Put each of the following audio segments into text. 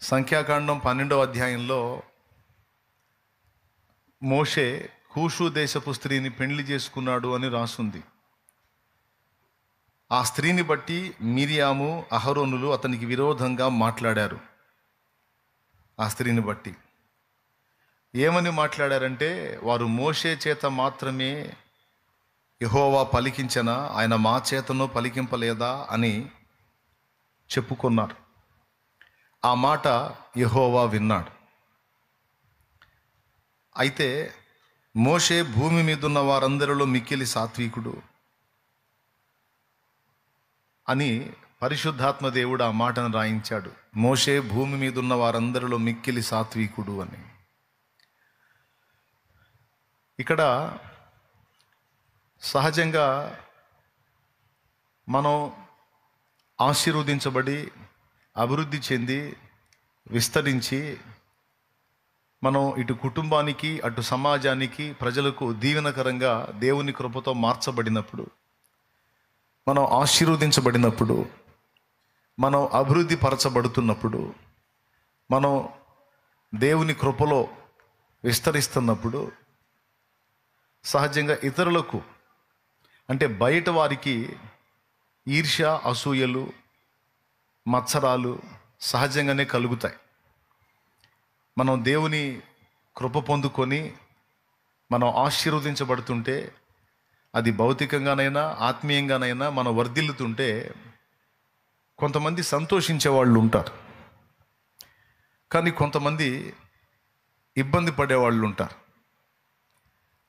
సంఖ్యాకాండం 12వ అధ్యాయంలో మోషే కూషు దేశపు స్త్రీని పెళ్లి చేసుకున్నాడు అని రాసుంది. ఆ స్త్రీని బట్టి మిరియాము, అహరోనులు అతనికి విరోధంగా మాట్లాడారు. ఆ స్త్రీని బట్టి ఏమని మాట్లాడారంటే, వారు మోషే చేత మాత్రమే యెహోవా పలికించనా, ఆయన మా చేతను పలికింపలేదా అని చెప్పుకున్నారు. ఆ మాట యెహోవా విన్నాడు. అయితే మోషే భూమి మీదున్న వారందరిలో మిక్కిలి సాత్వికుడు అని పరిశుద్ధాత్మ దేవుడు ఆ మాటను రాయించాడు. మోషే భూమి మీదున్న వారందరిలో మిక్కిలి సాత్వికుడు అని. ఇక్కడ సహజంగా మనం ఆశీర్వదించబడి అభివృద్ధి చెంది విస్తరించి మనం ఇటు కుటుంబానికి అటు సమాజానికి ప్రజలకు దీవెనకరంగా దేవుని కృపతో మార్చబడినప్పుడు, మనం ఆశీర్వదించబడినప్పుడు, మనం అభివృద్ధి పరచబడుతున్నప్పుడు, మనం దేవుని కృపలో విస్తరిస్తున్నప్పుడు సహజంగా ఇతరులకు అంటే బయట వారికి ఈర్ష్య, అసూయలు, మత్సరాలు సహజంగానే కలుగుతాయి. మనం దేవుని కృప పొందుకొని మనం ఆశీర్వదించబడుతుంటే, అది భౌతికంగానైనా ఆత్మీయంగానైనా మనం వర్ధిల్లుతుంటే కొంతమంది సంతోషించే వాళ్ళు ఉంటారు, కానీ కొంతమంది ఇబ్బంది పడేవాళ్ళు ఉంటారు.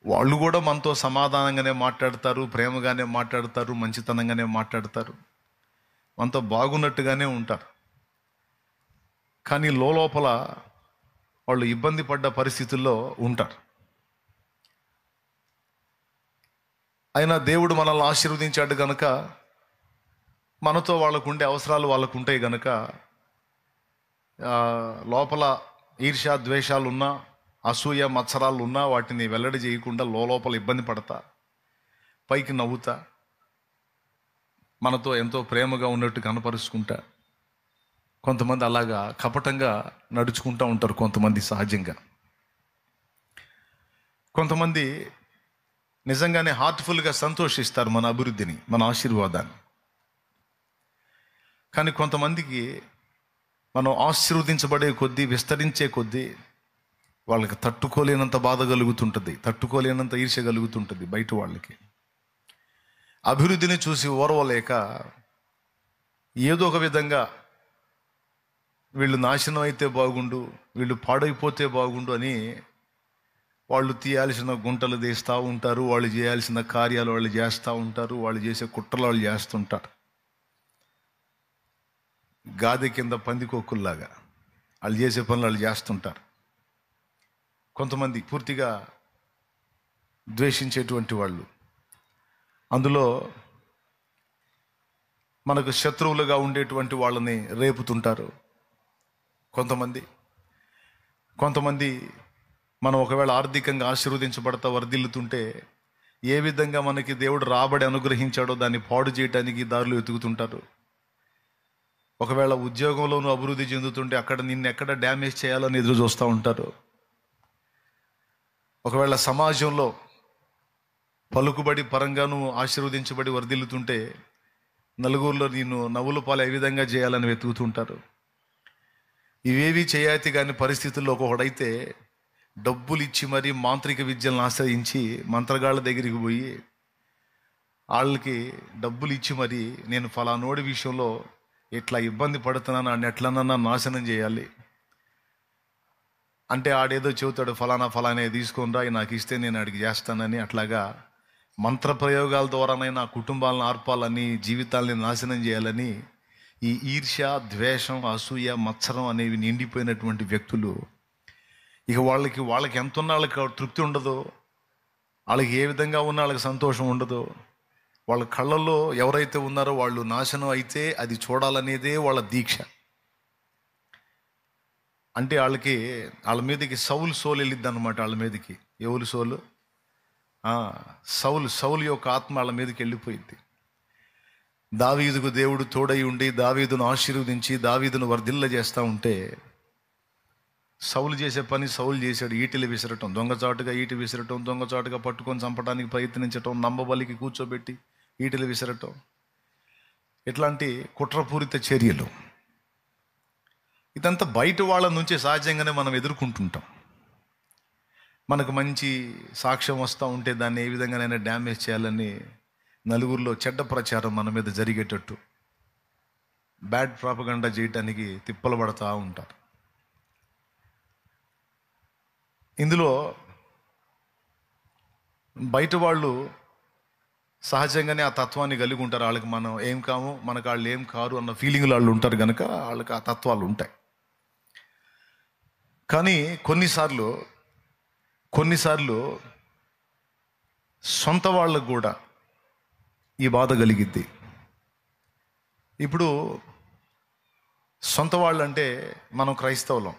వాళ్ళు కూడా మనతో సమాధానంగానే మాట్లాడతారు, ప్రేమగానే మాట్లాడతారు, మంచితనంగానే మాట్లాడతారు, మనతో బాగున్నట్టుగానే ఉంటారు. కానీ లోపల వాళ్ళు ఇబ్బంది పడ్డ పరిస్థితుల్లో ఉంటారు. అయినా దేవుడు మనల్ని ఆశీర్వదించాడు గనక, మనతో వాళ్ళకు ఉండే అవసరాలు వాళ్ళకు ఉంటాయి గనక, లోపల ఈర్ష్య, ద్వేషాలు ఉన్నా, అసూయ, మత్సరాలు ఉన్నా వాటిని వెల్లడి చేయకుండా లోపల ఇబ్బంది పడతా, పైకి నవ్వుతా, మనతో ఎంతో ప్రేమగా ఉన్నట్టు కనపరుచుకుంటా, కొంతమంది అలాగా కపటంగా నడుచుకుంటూ ఉంటారు. కొంతమంది సహజంగా, కొంతమంది నిజంగానే హార్ట్ఫుల్గా సంతోషిస్తారు మన అభివృద్ధిని, మన ఆశీర్వాదాన్ని. కానీ కొంతమందికి మనం ఆశీర్వదించబడే కొద్దీ, విస్తరించే కొద్దీ వాళ్ళకి తట్టుకోలేనంత బాధ కలుగుతుంటుంది, తట్టుకోలేనంత ఈర్ష్య కలుగుతుంటుంది. బయట వాళ్ళకి అభివృద్ధిని చూసి ఓర్వలేక ఏదో ఒక విధంగా వీళ్ళు నాశనం అయితే బాగుండు, వీళ్ళు పాడైపోతే బాగుండు అని వాళ్ళు తీయాల్సిన గుంటలు తీస్తూ ఉంటారు, వాళ్ళు చేయాల్సిన కార్యాలు వాళ్ళు చేస్తూ ఉంటారు, వాళ్ళు చేసే కుట్రలు వాళ్ళు చేస్తుంటారు. గాది కింద పందికొక్కుల్లాగా వాళ్ళు చేసే పనులు వాళ్ళు చేస్తుంటారు. కొంతమంది పూర్తిగా ద్వేషించేటువంటి వాళ్ళు, అందులో మనకు శత్రువులుగా ఉండేటువంటి వాళ్ళని రేపుతుంటారు. కొంతమంది మనం ఒకవేళ ఆర్థికంగా ఆశీర్వదించబడతా వర్ధిల్లుతుంటే ఏ విధంగా మనకి దేవుడు రాబడి అనుగ్రహించాడో దాన్ని పాడు చేయడానికి దారులు వెతుకుతుంటారు. ఒకవేళ ఉద్యోగంలోనూ అభివృద్ధి చెందుతుంటే అక్కడ నిన్ను ఎక్కడ డ్యామేజ్ చేయాలని ఎదురు చూస్తూ ఉంటారు. ఒకవేళ సమాజంలో పలుకుబడి పరంగాను ఆశీర్వదించబడి వర్ధిల్లుతుంటే నలుగురిలో నిన్ను నవ్వుల పాలు ఏ విధంగా చేయాలని వెతుకుతుంటారు. ఇవేవి చేయాతి కాని పరిస్థితుల్లో ఒకడైతే డబ్బులు ఇచ్చి మరీ మాంత్రిక విద్యలను ఆశ్రయించి మంత్రగాళ్ళ దగ్గరికి పోయి వాళ్ళకి డబ్బులు ఇచ్చి మరి నేను ఫలానోడి విషయంలో ఇట్లా ఇబ్బంది పడుతున్నాను అని ఎట్లనన్నా నాశనం చేయాలి అంటే ఆడేదో చెబుతాడు, ఫలానా తీసుకొని రా, నాకు ఇస్తే నేను అడిగి చేస్తానని. అట్లాగా మంత్ర ప్రయోగాల ద్వారానైనా కుటుంబాలను ఆర్పాలని, జీవితాలని నాశనం చేయాలని ఈ ఈర్ష్య, ద్వేషం, అసూయ, మత్సరం అనేవి నిండిపోయినటువంటి వ్యక్తులు ఇక వాళ్ళకి ఎంత ఉన్నా వాళ్ళకి తృప్తి ఉండదు, వాళ్ళకి ఏ విధంగా ఉన్నా వాళ్ళకి సంతోషం ఉండదు. వాళ్ళ కళ్ళల్లో ఎవరైతే ఉన్నారో వాళ్ళు నాశనం అయితే అది చూడాలనేదే వాళ్ళ దీక్ష. అంటే వాళ్ళ మీదకి సౌలు సోలు వెళ్ళిద్ది అనమాట. వాళ్ళ మీదకి ఎవరు సోలు? సౌలు యొక్క ఆత్మ వాళ్ళ మీదకి వెళ్ళిపోయింది. దావీదుకు దేవుడు తోడై ఉండి దావీదును ఆశీర్వదించి దావీదును వర్ధిల్ల చేస్తూ ఉంటే సౌలు చేసే పని సౌలు చేశాడు. ఈటెలు విసరటం, దొంగచాటుగా ఈటి విసరటం, దొంగచాటుగా పట్టుకొని చంపడానికి ప్రయత్నించటం, నమ్మబలికి కూర్చోబెట్టి ఈటెలు విసరటం, ఇట్లాంటి కుట్రపూరిత చర్యలు. ఇదంతా బయట వాళ్ళ నుంచే సహజంగానే మనం ఎదుర్కొంటుంటాం. మనకు మంచి సాక్ష్యం వస్తూ ఉంటే దాన్ని ఏ విధంగానైనా డ్యామేజ్ చేయాలని నలుగురిలో చెడ్డ ప్రచారం మన మీద జరిగేటట్టు బ్యాడ్ ప్రాపగండా చేయటానికి తిప్పలు పడతా ఉంటారు. ఇందులో బయట వాళ్ళు సహజంగానే ఆ తత్వాన్ని కలిగి ఉంటారు. వాళ్ళకి మనం ఏం కాము, మనకు వాళ్ళు ఏం కారు అన్న ఫీలింగ్లు వాళ్ళు ఉంటారు కనుక వాళ్ళకి ఆ తత్వాలు ఉంటాయి. కానీ కొన్నిసార్లు సొంత వాళ్ళకు కూడా ఈ బాధ కలిగిద్ది. ఇప్పుడు సొంత వాళ్ళు అంటే మనం క్రైస్తవులం.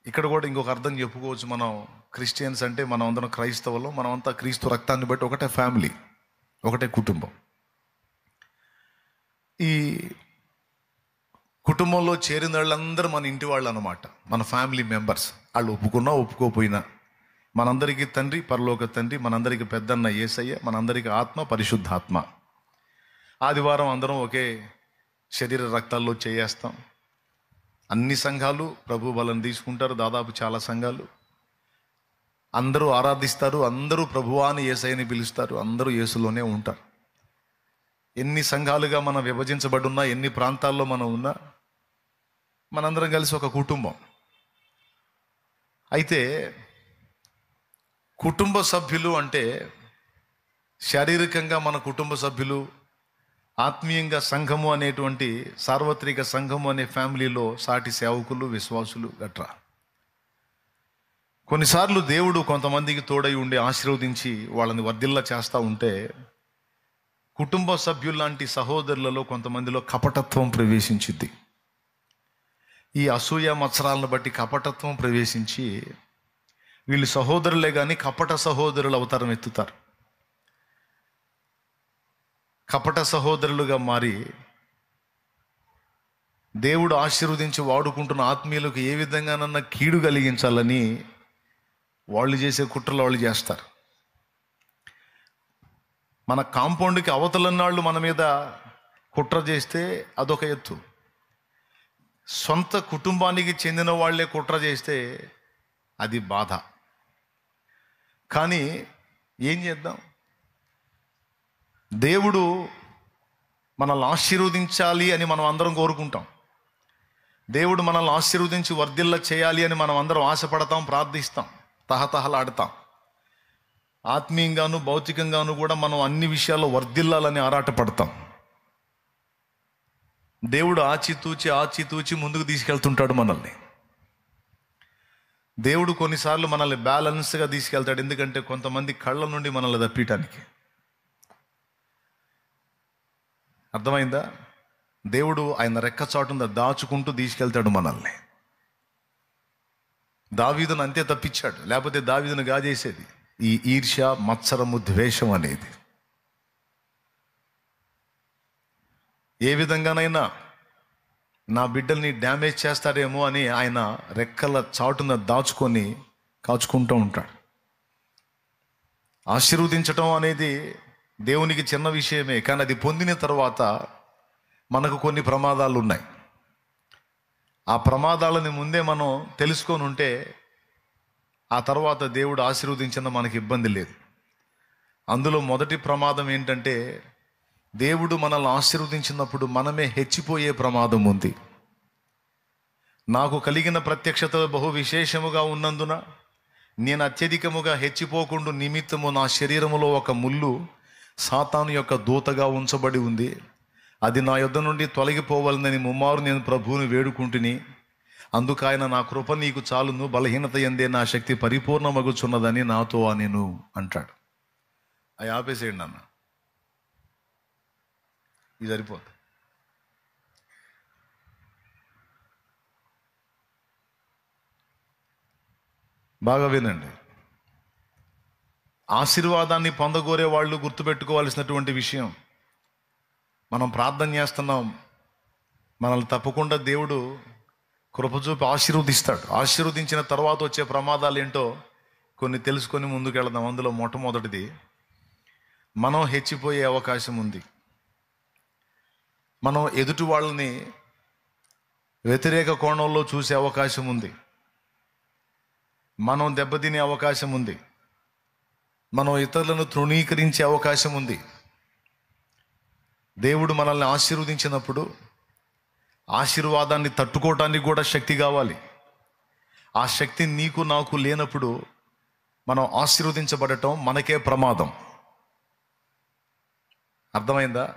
ఇక్కడ కూడా ఇంకొక అర్థం చెప్పుకోవచ్చు, మనం క్రిస్టియన్స్ అంటే మనం అందరం క్రైస్తవులం, మనం అంతా క్రీస్తు రక్తాన్ని బట్టి ఒకటే ఫ్యామిలీ, ఒకటే కుటుంబం. ఈ కుటుంబంలో చేరిన వాళ్ళందరూ మన ఇంటి వాళ్ళు అన్నమాట, మన ఫ్యామిలీ మెంబర్స్. వాళ్ళు ఒప్పుకున్నా ఒప్పుకోపోయినా మనందరికీ తండ్రి, పరలోక తండ్రి, మనందరికీ పెద్దన్న యేసయ్య, మనందరికీ ఆత్మ, పరిశుద్ధాత్మ. ఆదివారం అందరం ఒకే శరీర రక్తాల్లో చేయేస్తాం. అన్ని సంఘాలు ప్రభు బలం తీసుకుంటారు, దాదాపు చాలా సంఘాలు. అందరూ ఆరాధిస్తారు, అందరూ ప్రభువాని యేసయ్యని పిలుస్తారు, అందరూ యేసులోనే ఉంటారు. ఎన్ని సంఘాలుగా మనం విభజించబడి ఉన్నా, ఎన్ని ప్రాంతాల్లో మనం ఉన్నా, మనందరం కలిసి ఒక కుటుంబం. అయితే కుటుంబ సభ్యులు అంటే శారీరకంగా మన కుటుంబ సభ్యులు, ఆత్మీయంగా సంఘము అనేటువంటి సార్వత్రిక సంఘము అనే ఫ్యామిలీలో సాటి సేవకులు, విశ్వాసులు గట్రా. కొన్నిసార్లు దేవుడు కొంతమందికి తోడై ఉండి ఆశీర్వదించి వాళ్ళని వర్ధిల్లా చేస్తూ ఉంటే, కుటుంబ సభ్యుల్లాంటి సహోదరులలో కొంతమందిలో కపటత్వం ప్రవేశించిద్ది. ఈ అసూయ మత్సరాలను బట్టి కపటత్వం ప్రవేశించి వీళ్ళు సహోదరులే కానీ కపట సహోదరులు అవతారం ఎత్తుతారు. కపట సహోదరులుగా మారి దేవుడు ఆశీర్వదించి వాడుకుంటున్న ఆత్మీయులకు ఏ విధంగానన్నా కీడు కలిగించాలని వాళ్ళు చేసే కుట్రలు వాళ్ళు చేస్తారు. మన కాంపౌండ్కి అవతలన్నాళ్ళు మన మీద కుట్ర చేస్తే అదొక ఎత్తు, సొంత కుటుంబానికి చెందిన వాళ్ళే కుట్ర చేస్తే అది బాధ. కానీ ఏం చేద్దాం, దేవుడు మనల్ని ఆశీర్వదించాలి అని మనం అందరం కోరుకుంటాం. దేవుడు మనల్ని ఆశీర్వదించి వర్ధిల్ల చేయాలి అని మనం అందరం ఆశపడతాం, ప్రార్థిస్తాం, తహతహలాడతాం. ఆత్మీయంగాను భౌతికంగాను కూడా మనం అన్ని విషయాల్లో వర్ధిల్లాలని ఆరాటపడతాం. దేవుడు ఆచితూచి ముందుకు తీసుకెళ్తుంటాడు మనల్ని. దేవుడు కొన్నిసార్లు మనల్ని బ్యాలెన్స్గా తీసుకెళ్తాడు. ఎందుకంటే కొంతమంది కళ్ళ నుండి మనల్ని తప్పియటానికి. అర్థమైందా? దేవుడు ఆయన రెక్క చాటున దాచుకుంటూ తీసుకెళ్తాడు మనల్ని. దావీదును అంతే తప్పించాడు, లేకపోతే దావీదును గాజేసేది ఈ ఈర్ష్య, మత్సరము, ద్వేషం అనేది. ఏ విధంగానైనా నా బిడ్డల్ని డ్యామేజ్ చేస్తారేమో అని ఆయన రెక్కల చాటున దాచుకొని కాచుకుంటూ ఉంటాడు. ఆశీర్వదించటం అనేది దేవునికి చిన్న విషయమే, కానీ అది పొందిన తర్వాత మనకు కొన్ని ప్రమాదాలు ఉన్నాయి. ఆ ప్రమాదాలని ముందే మనం తెలుసుకొని ఉంటే ఆ తర్వాత దేవుడు ఆశీర్వదించిన మనకి ఇబ్బంది లేదు. అందులో మొదటి ప్రమాదం ఏంటంటే, దేవుడు మనల్ని ఆశీర్వదించినప్పుడు మనమే హెచ్చిపోయే ప్రమాదం ఉంది. నాకు కలిగిన ప్రత్యక్షత బహు విశేషముగా ఉన్నందున నేను అత్యధికముగా హెచ్చిపోకుండా నిమిత్తము నా శరీరములో ఒక ముళ్ళు సాతాను యొక్క దూతగా ఉంచబడి ఉంది. అది నా యొద్ద నుండి తొలగిపోవాలని ముమ్మారు నేను ప్రభువుని వేడుకుంటుని. అందుకు ఆయన నా కృప నీకు చాలును, బలహీనత యందే నా శక్తి పరిపూర్ణమగుచున్నదని నాతో నేను అంటాడు. అవి ఆపేసేయండి అన్న, ఇది సరిపోతుంది. బాగా వినండి. ఆశీర్వాదాన్ని పొందగోరే వాళ్ళు గుర్తుపెట్టుకోవాల్సినటువంటి విషయం, మనం ప్రార్థన చేస్తున్నాం, మనల్ని తప్పకుండా దేవుడు కృప చూపి ఆశీర్వదిస్తాడు. ఆశీర్వదించిన తర్వాత వచ్చే ప్రమాదాలు ఏంటో కొన్ని తెలుసుకొని ముందుకెళ్దాం. అందులో మొట్టమొదటిది, మనం హెచ్చిపోయే అవకాశం ఉంది. మనం ఎదుటి వాళ్ళని వ్యతిరేక కోణంలో చూసే అవకాశం ఉంది. మనం దెబ్బతినే అవకాశం ఉంది. మనం ఇతరులను తృణీకరించే అవకాశం ఉంది. దేవుడు మనల్ని ఆశీర్వదించినప్పుడు ఆశీర్వాదాన్ని తట్టుకోవటానికి కూడా శక్తి కావాలి. ఆ శక్తి నీకు నాకు లేనప్పుడు మనం ఆశీర్వదించబడటం మనకే ప్రమాదం. అర్థమైందా?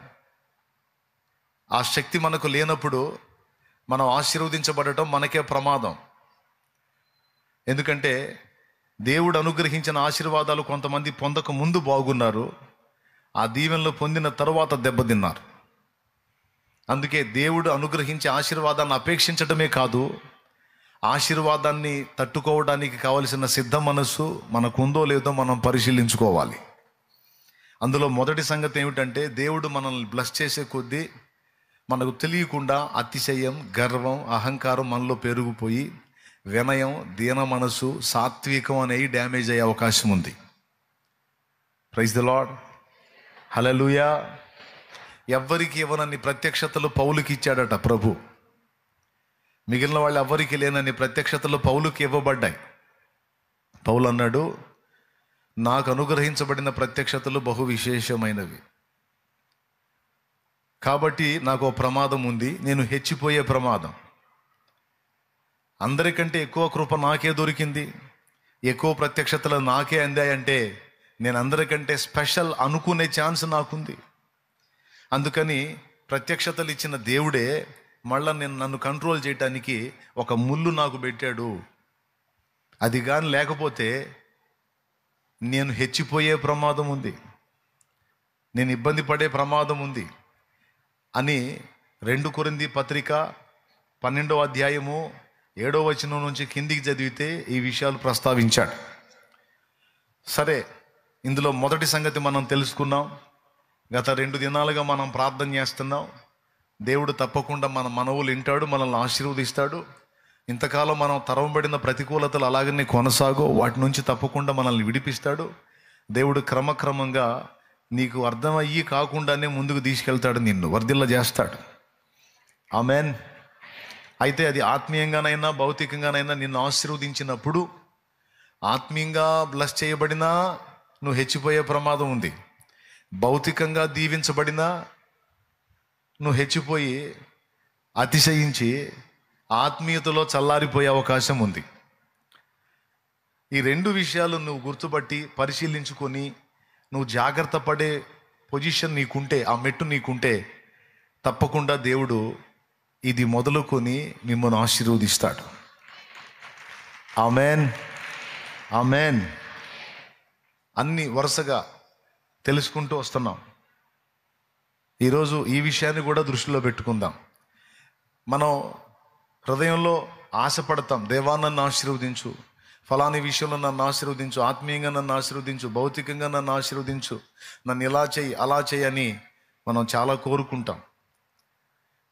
ఆ శక్తి మనకు లేనప్పుడు మనం ఆశీర్వదించబడటం మనకే ప్రమాదం. ఎందుకంటే దేవుడు అనుగ్రహించిన ఆశీర్వాదాలు కొంతమంది పొందక ముందు బాగున్నారు, ఆ దీవెనలు పొందిన తరువాత దెబ్బతిన్నారు. అందుకే దేవుడు అనుగ్రహించే ఆశీర్వాదాన్ని అపేక్షించడమే కాదు, ఆశీర్వాదాన్ని తట్టుకోవడానికి కావలసిన సిద్ధ మనస్సు మనకుందో లేదో మనం పరిశీలించుకోవాలి. అందులో మొదటి సంగతి ఏమిటంటే, దేవుడు మనల్ని బ్లెస్ చేసే కొద్దీ మనకు తెలియకుండా అతిశయం, గర్వం, అహంకారం మనలో పెరిగిపోయి వినయం, దీన మనసు, సాత్వికం అనేవి డ్యామేజ్ అయ్యే అవకాశం ఉంది. Praise the Lord. హల్లెలూయా. ఎవ్వరికి ఇవ్వనన్ని ప్రత్యక్షతలు పౌలుకి ఇచ్చాడట ప్రభు. మిగిలిన వాళ్ళు ఎవ్వరికి లేనన్ని ప్రత్యక్షతలు పౌలుకి ఇవ్వబడ్డాయి. పౌలు అన్నాడు, నాకు అనుగ్రహించబడిన ప్రత్యక్షతలు బహు విశేషమైనవి, కాబట్టి నాకు ఒక ప్రమాదం ఉంది, నేను హెచ్చిపోయే ప్రమాదం. అందరికంటే ఎక్కువ కృప నాకే దొరికింది, ఎక్కువ ప్రత్యక్షతలు నాకే అందాయంటే నేను అందరికంటే స్పెషల్ అనుకునే ఛాన్స్ నాకుంది. అందుకని ప్రత్యక్షతలు ఇచ్చిన దేవుడే మళ్ళా నన్ను కంట్రోల్ చేయటానికి ఒక ముళ్ళు నాకు పెట్టాడు. అది కానీ లేకపోతే నేను హెచ్చిపోయే ప్రమాదం ఉంది, నేను ఇబ్బంది పడే ప్రమాదం ఉంది అని 2 కొరింథీ పత్రిక 12వ అధ్యాయము 7వ వచనం నుంచి కిందికి చదివితే ఈ విషయాలు ప్రస్తావించాడు. సరే, ఇందులో మొదటి సంగతి మనం తెలుసుకున్నాం. గత 2 దినాలుగా మనం ప్రార్థన చేస్తున్నాం. దేవుడు తప్పకుండా మన మనవులు వింటాడు, మనల్ని ఆశీర్వదిస్తాడు. ఇంతకాలం మనం తరవబడిన ప్రతికూలతలు అలాగనే కొనసాగో, వాటి నుంచి తప్పకుండా మనల్ని విడిపిస్తాడు. దేవుడు క్రమక్రమంగా నీకు అర్థమయ్యి కాకుండానే ముందుకు తీసుకెళ్తాడు, నిన్ను వర్ధిల్ల చేస్తాడు. ఆమెన్. అయితే అది ఆత్మీయంగానైనా భౌతికంగానైనా నిన్ను ఆశీర్వదించినప్పుడు, ఆత్మీయంగా బ్లెస్ చేయబడినా నువ్వు హెచ్చిపోయే ప్రమాదం ఉంది. భౌతికంగా దీవించబడినా నువ్వు హెచ్చిపోయి అతిశయించి ఆత్మీయతలో చల్లారిపోయే అవకాశం ఉంది. ఈ 2 విషయాలు నువ్వు గుర్తుపట్టి పరిశీలించుకొని నువ్వు జాగ్రత్త పడే పొజిషన్ నీకుంటే, ఆ మెట్టు నీకుంటే, తప్పకుండా దేవుడు ఇది మొదలుకొని మిమ్మల్ని ఆశీర్వదిస్తాడు. Amen, amen. అన్ని వరుసగా తెలుసుకుంటూ వస్తున్నాం. ఈరోజు ఈ విషయాన్ని కూడా దృష్టిలో పెట్టుకుందాం. మనం హృదయంలో ఆశపడతాం, దేవా నన్ను ఆశీర్వదించు, ఫలాని విషయంలో నన్ను ఆశీర్వదించు, ఆత్మీయంగా నన్ను ఆశీర్వదించు, భౌతికంగా నన్ను ఆశీర్వదించు, నన్ను ఇలా చేయి అలా చేయి అని మనం చాలా కోరుకుంటాం.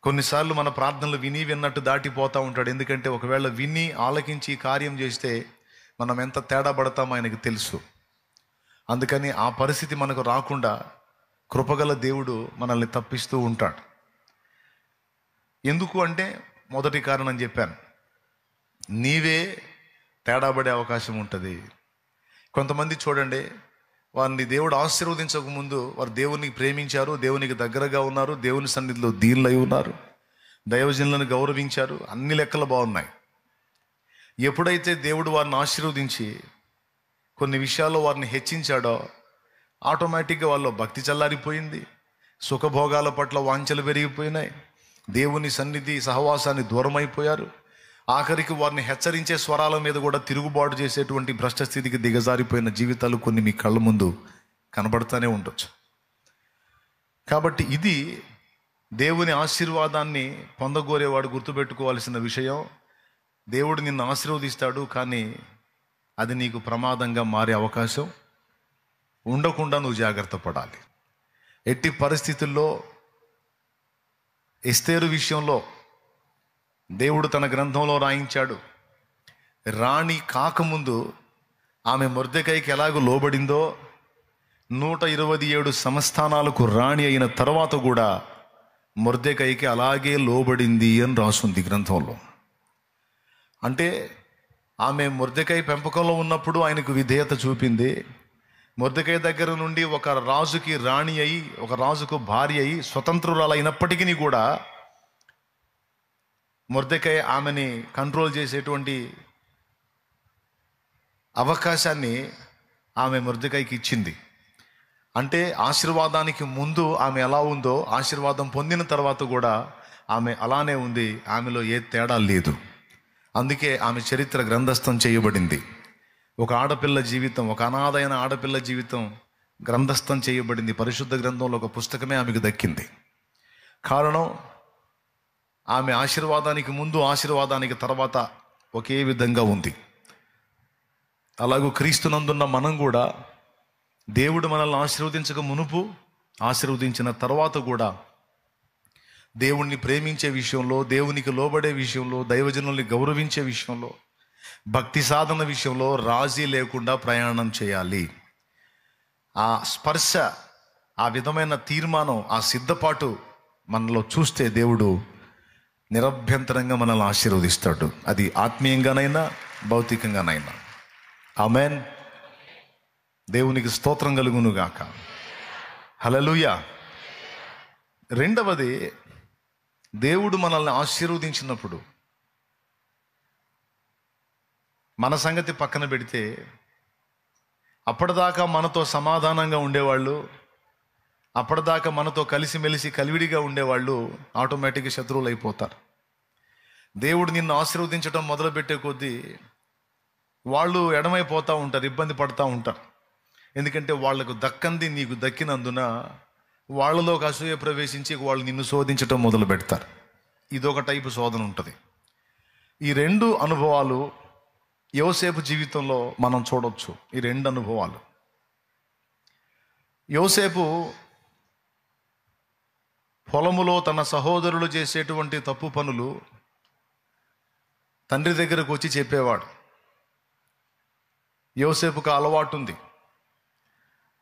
కొన్నిసార్లు మన ప్రార్థనలు విన్నట్టు దాటిపోతూ ఉంటాడు. ఎందుకంటే ఒకవేళ విని ఆలకించి కార్యం చేస్తే మనం ఎంత తేడా పడతామో ఆయనకు తెలుసు. అందుకని ఆ పరిస్థితి మనకు రాకుండా కృపగల దేవుడు మనల్ని తప్పిస్తూ ఉంటాడు. ఎందుకు అంటే మొదటి కారణం చెప్పాను, నీవే తేడా పడే అవకాశం ఉంటుంది. కొంతమంది చూడండి, వారిని దేవుడు ఆశీర్వదించకముందు వారు దేవునికి ప్రేమించారు, దేవునికి దగ్గరగా ఉన్నారు, దేవుని సన్నిధిలో దీనులై ఉన్నారు, దైవజనులను గౌరవించారు, అన్ని లెక్కలు బాగున్నాయి. ఎప్పుడైతే దేవుడు వారిని ఆశీర్వదించి కొన్ని విషయాల్లో వారిని హెచ్చించాడో, ఆటోమేటిక్గా వాళ్ళు భక్తి చల్లారిపోయింది, సుఖభోగాల పట్ల వాంఛలు పెరిగిపోయినాయి, దేవుని సన్నిధి సహవాసాన్ని దూరం అయిపోయారు. ఆఖరికి వారిని హెచ్చరించే స్వరాల మీద కూడా తిరుగుబాటు చేసేటువంటి భ్రష్ట స్థితికి దిగజారిపోయిన జీవితాలు కొన్ని మీ కళ్ళ ముందు కనబడుతూనే ఉండొచ్చు. కాబట్టి ఇది దేవుని ఆశీర్వాదాన్ని పొందగోరేవాడు గుర్తుపెట్టుకోవాల్సిన విషయం. దేవుడు నిన్ను ఆశీర్వదిస్తాడు, కానీ అది నీకు ప్రమాదంగా మారే అవకాశం ఉండకుండా నువ్వు జాగ్రత్త పడాలి. ఎట్టి పరిస్థితుల్లో ఎస్తేరు విషయంలో దేవుడు తన గ్రంథంలో రాయించాడు. రాణి కాకముందు ఆమె మొర్దెకైకి ఎలాగో లోబడిందో 127 సంస్థానాలకు రాణి అయిన తర్వాత కూడా మొర్దెకైకి అలాగే లోబడింది అని రాసుంది గ్రంథంలో. అంటే ఆమె మొర్దెకై పెంపకంలో ఉన్నప్పుడు ఆయనకు విధేయత చూపింది. మొర్దెకై దగ్గర నుండి ఒక రాజుకి రాణి అయి, ఒక రాజుకు భార్య అయి స్వతంత్రురాలైనప్పటికీ కూడా మొర్దెకై ఆమెని కంట్రోల్ చేసేటువంటి అవకాశాన్ని ఆమె మొర్దెకైకి ఇచ్చింది. అంటే ఆశీర్వాదానికి ముందు ఆమె ఎలా ఉందో ఆశీర్వాదం పొందిన తర్వాత కూడా ఆమె అలానే ఉంది. ఆమెలో ఏ తేడా లేదు. అందుకే ఆమె చరిత్ర గ్రంథస్థం చేయబడింది. ఒక ఆడపిల్ల జీవితం, ఒక అనాథైన ఆడపిల్ల జీవితం గ్రంథస్థం చేయబడింది. పరిశుద్ధ గ్రంథంలో ఒక పుస్తకమే ఆమెకు దక్కింది. కారణం, ఆమె ఆశీర్వాదానికి ముందు ఆశీర్వాదానికి తర్వాత ఒకే విధంగా ఉంది. అలాగూ క్రీస్తునందున్న మనం కూడా దేవుడు మనల్ని ఆశీర్వదించక మునుపు, ఆశీర్వదించిన తర్వాత కూడా దేవుణ్ణి ప్రేమించే విషయంలో, దేవునికి లోబడే విషయంలో, దైవజనుల్ని గౌరవించే విషయంలో, భక్తి సాధన విషయంలో రాజీ లేకుండా ప్రయాణం చేయాలి. ఆ స్పర్శ, ఆ విధమైన తీర్మానం, ఆ సిద్ధపాటు మనలో చూస్తే దేవుడు నిరభ్యంతరంగా మనల్ని ఆశీర్వదిస్తాడు. అది ఆత్మీయంగానైనా భౌతికంగానైనా. ఆమేన్. దేవునికి స్తోత్రం కలుగును గాక. హల్లెలూయా. రెండవది, దేవుడు మనల్ని ఆశీర్వదించినప్పుడు మన సంగతి పక్కన పెడితే, అప్పటిదాకా మనతో సమాధానంగా ఉండేవాళ్ళు, అప్పటిదాకా మనతో కలిసిమెలిసి కలివిడిగా ఉండేవాళ్ళు ఆటోమేటిక్గా శత్రువులు అయిపోతారు. దేవుడు నిన్ను ఆశీర్వదించడం మొదలుపెట్టే కొద్దీ వాళ్ళు ఎడమైపోతూ ఉంటారు, ఇబ్బంది పడుతూ ఉంటారు. ఎందుకంటే వాళ్లకు దక్కంది నీకు దక్కినందున వాళ్ళలోకి అసూయ ప్రవేశించి వాళ్ళు నిన్ను శోధించడం మొదలు పెడతారు. ఇదొక టైపు శోధన ఉంటుంది. ఈ రెండు అనుభవాలు యోసేపు జీవితంలో మనం చూడవచ్చు. ఈ రెండు అనుభవాలు. యోసేపు పొలములో తన సహోదరులు చేసేటువంటి తప్పు పనులు తండ్రి దగ్గరకు వచ్చి చెప్పేవాడు. యోసేపుకు అలవాటు ఉంది.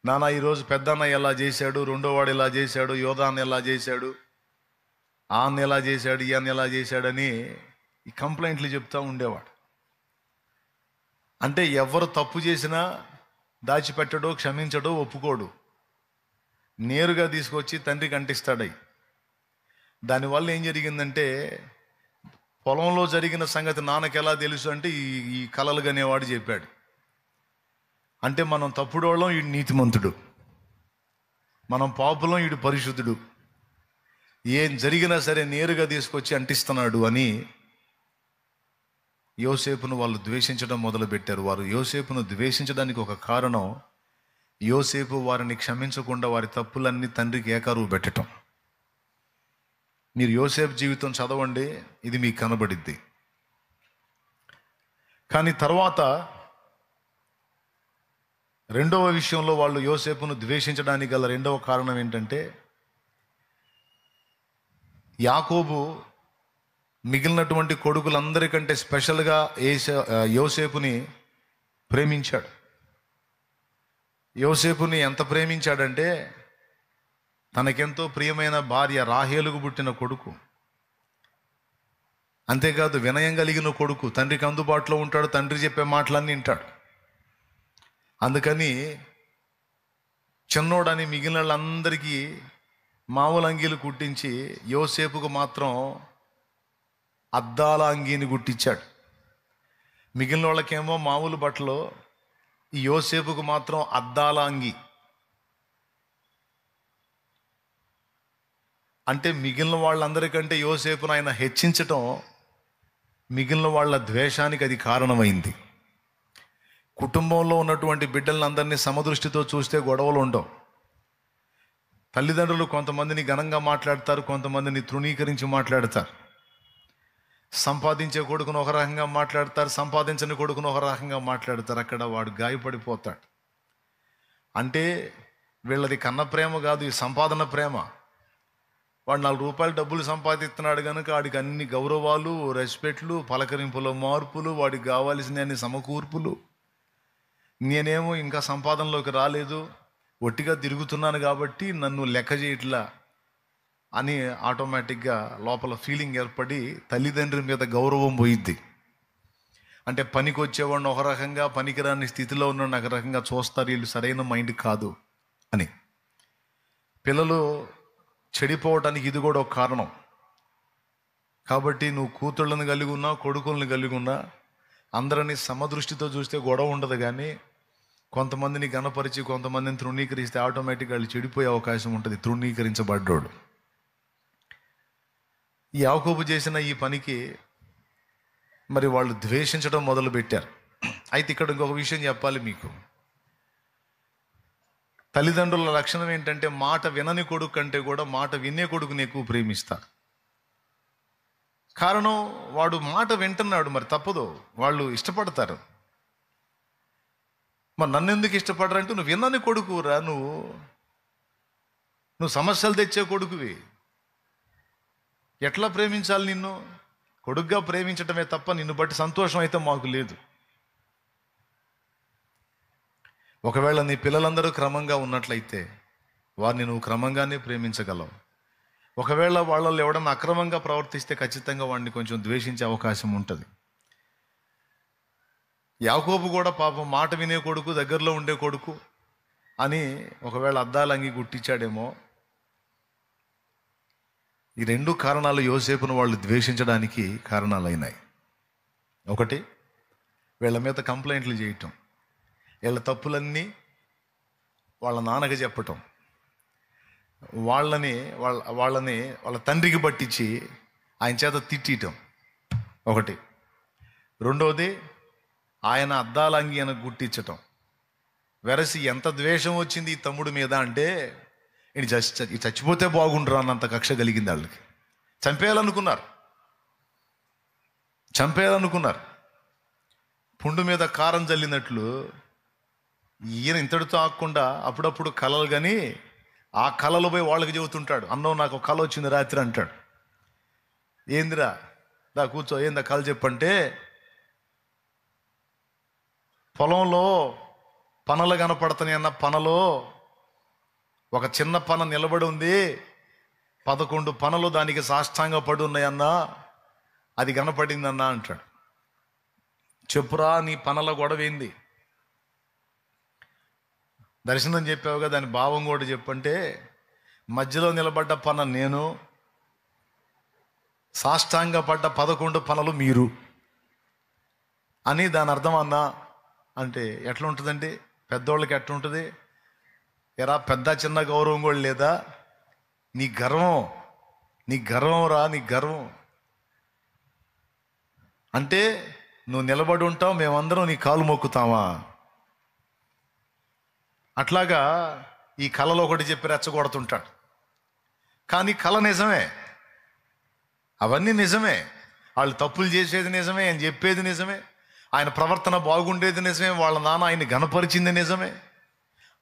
నాన్న, ఈరోజు పెద్దన్న ఎలా చేశాడు, రెండోవాడు ఎలా చేశాడు, యోధాన్ని ఎలా చేశాడు, ఆన్ని ఎలా చేశాడు, ఈయన్ని ఎలా చేశాడని ఈ కంప్లైంట్లు చెప్తూ ఉండేవాడు. అంటే ఎవరు తప్పు చేసినా దాచిపెట్టడో, క్షమించడో, ఒప్పుకోడు. నేరుగా తీసుకొచ్చి తండ్రికి అంటిస్తాడై. దానివల్ల ఏం జరిగిందంటే, పొలంలో జరిగిన సంగతి నాన్నకి ఎలా తెలుసు అంటే ఈ కలలు గనేవాడు చెప్పాడు. అంటే మనం తప్పుడోళ్ళం, ఈడు నీతిమంతుడు, మనం పాపులం, ఈడు పరిశుద్ధుడు, ఏం జరిగినా సరే నేరుగా తీసుకొచ్చి అంటిస్తున్నాడు అని యోసేపును వాళ్ళు ద్వేషించడం మొదలుపెట్టారు. వారు యోసేపును ద్వేషించడానికి ఒక కారణం, యోసేపు వారిని క్షమించకుండా వారి తప్పులన్నీ తండ్రికి ఏకారువు పెట్టడం. మీరు యోసేపు జీవితం చదవండి, ఇది మీకు కనబడిద్ది. కానీ తర్వాత రెండవ విషయంలో వాళ్ళు యోసేపును ద్వేషించడానికి గల రెండవ కారణం ఏంటంటే, యాకోబు మిగిలినటువంటి కొడుకులందరికంటే స్పెషల్గా యోసేపుని ప్రేమించాడు. యోసేపుని ఎంత ప్రేమించాడంటే, తనకెంతో ప్రియమైన భార్య రాహేలుకు పుట్టిన కొడుకు, అంతేకాదు వినయం కలిగిన కొడుకు, తండ్రికి అందుబాటులో ఉంటాడు, తండ్రి చెప్పే మాటలన్నీ వింటాడు. అందుకని చిన్నోడని మిగిలిన వాళ్ళందరికీ మామూలు అంగీలు కుట్టించి యోసేపుకు మాత్రం అద్దాల అంగీని కుట్టించాడు. మిగిలిన వాళ్ళకేమో మామూలు బట్టలు, ఈ యోసేపుకు మాత్రం అద్దాల అంగి. అంటే మిగిలిన వాళ్ళందరికంటే యోసేపును ఆయన హెచ్చించటం మిగిలిన వాళ్ళ ద్వేషానికి అది కారణమైంది. కుటుంబంలో ఉన్నటువంటి బిడ్డలందరినీ సమదృష్టితో చూస్తే గొడవలు ఉండవు. తల్లిదండ్రులు కొంతమందిని ఘనంగా మాట్లాడతారు, కొంతమందిని తృణీకరించి మాట్లాడతారు. సంపాదించే కొడుకును ఒక రకంగా మాట్లాడతారు, సంపాదించని కొడుకును ఒక రకంగా మాట్లాడతారు. అక్కడ వాడు గాయపడిపోతాడు. అంటే వీళ్ళది కన్న ప్రేమ కాదు, ఈ సంపాదన ప్రేమ. వాడు ₹4 డబ్బులు సంపాదిస్తున్నాడు కనుక వాడికి అన్ని గౌరవాలు, రెస్పెక్ట్లు, పలకరింపుల మార్పులు, వాడికి కావాల్సిన అన్ని సమకూర్పులు. నేనేమో ఇంకా సంపాదనలోకి రాలేదు, ఒట్టిగా తిరుగుతున్నాను కాబట్టి నన్ను లెక్క చేయట్లా అని ఆటోమేటిక్గా లోపల ఫీలింగ్ ఏర్పడి తల్లిదండ్రుల మీద గౌరవం పోయిద్ది. అంటే పనికి వచ్చేవాడిని ఒక రకంగా, పనికిరాని స్థితిలో ఉన్న ఒక రకంగా చూస్తారు, వీళ్ళు సరైన మైండ్ కాదు అని. పిల్లలు చెడిపోవటానికి ఇది కూడా ఒక కారణం. కాబట్టి నువ్వు కూతుళ్ళని కలిగి ఉన్నా, కొడుకులను కలిగి ఉన్నా అందరినీ సమదృష్టితో చూస్తే గొడవ ఉండదు. కానీ కొంతమందిని గణపరిచి కొంతమందిని తృణీకరిస్తే ఆటోమేటిక్గా వాళ్ళు చెడిపోయే అవకాశం ఉంటుంది. తృణీకరించబడ్డాడు. ఈ యాకోబు చేసిన ఈ పనికి మరి వాళ్ళు ద్వేషించడం మొదలుపెట్టారు. అయితే ఇక్కడ ఇంకొక విషయం చెప్పాలి మీకు. తల్లిదండ్రుల లక్షణం ఏంటంటే మాట వినని కొడుకు కంటే కూడా మాట వినే కొడుకుని ఎక్కువ ప్రేమిస్తారు. కారణం వాడు మాట వింటున్నాడు, మరి తప్పదు, వాళ్ళు ఇష్టపడతారు. మరి నన్ను ఎందుకు ఇష్టపడరంటే నువ్వు వినని కొడుకురా, నువ్వు సమస్యలు తెచ్చే కొడుకువి. ఎట్లా ప్రేమించాలి నిన్ను? కొడుకుగా ప్రేమించటమే తప్ప నిన్ను బట్టి సంతోషం అయితే మాకు లేదు. ఒకవేళ నీ పిల్లలందరూ క్రమంగా ఉన్నట్లయితే వారిని నువ్వు క్రమంగానే ప్రేమించగలవు. ఒకవేళ వాళ్ళల్లో ఎవడన్నా అక్రమంగా ప్రవర్తిస్తే ఖచ్చితంగా వాడిని కొంచెం ద్వేషించే అవకాశం ఉంటుంది. యాకోబు కూడా పాపం మాట వినే కొడుకు, దగ్గరలో ఉండే కొడుకు అని ఒకవేళ అద్దాలంగి గుట్టించాడేమో. ఈ రెండు కారణాలు యోసేపును వాళ్ళు ద్వేషించడానికి కారణాలైనాయి. ఒకటి, వీళ్ళ మీద కంప్లైంట్లు చేయటం, వీళ్ళ తప్పులన్నీ వాళ్ళ నాన్నకి చెప్పటం, వాళ్ళని వాళ్ళ తండ్రికి పట్టించి ఆయన చేత తిట్టడం ఒకటి. రెండవది, ఆయన అద్దాలంగి అని గుట్టించటం. వెరసి ఎంత ద్వేషం వచ్చింది ఈ తమ్ముడి మీద అంటే ఈ చచ్చిపోతే బాగుండ్రు అన్నంత కక్ష కలిగింది వాళ్ళకి. చంపేయాలనుకున్నారు. పుండు మీద కారం జల్లినట్లు ఈయన ఇంతటితో ఆగకుండా అప్పుడప్పుడు కలలు, కానీ ఆ కళలు పోయి వాళ్ళకి చెబుతుంటాడు. అన్నో నాకు ఒక కళ వచ్చింది రాత్రి అంటాడు. ఏందిరా, దా కూర్చో, ఏందా కళ చెప్పంటే, పొలంలో పనలు కనపడుతున్నాయి అన్న, పనలో ఒక చిన్న పన నిలబడి ఉంది, 11 పనలు దానికి సాష్టాంగ పడి ఉన్నాయన్నా, అది కనపడిందన్నా అంటాడు. చెప్పురా నీ పనల గొడవ ఏంది? దర్శనం చెప్పావుగా, దాని భావం కూడా చెప్పంటే, మధ్యలో నిలబడ్డ పన నేను, సాష్టాంగ పడ్డ 11 పనలు మీరు అని దాని అర్థం అన్నా అంటే ఎట్లా ఉంటుందండి? పెద్దోళ్ళకి ఎట్లా ఉంటుంది? ఎరా పెద్ద చిన్న గౌరవం కూడా లేదా? నీ గర్వం రా, నీ గర్వం అంటే నువ్వు నిలబడి ఉంటావు, మేమందరం నీ కాలు మొక్కుతామా? అట్లాగా ఈ కళలో ఒకటి చెప్పి రెచ్చగొడుతుంటాడు. కానీ కళ నిజమే, అవన్నీ నిజమే. వాళ్ళు తప్పులు చేసేది నిజమే, ఆయన చెప్పేది నిజమే, ఆయన ప్రవర్తన బాగుండేది నిజమే, వాళ్ళ నాన్న ఆయన్ని గణపరిచింది నిజమే,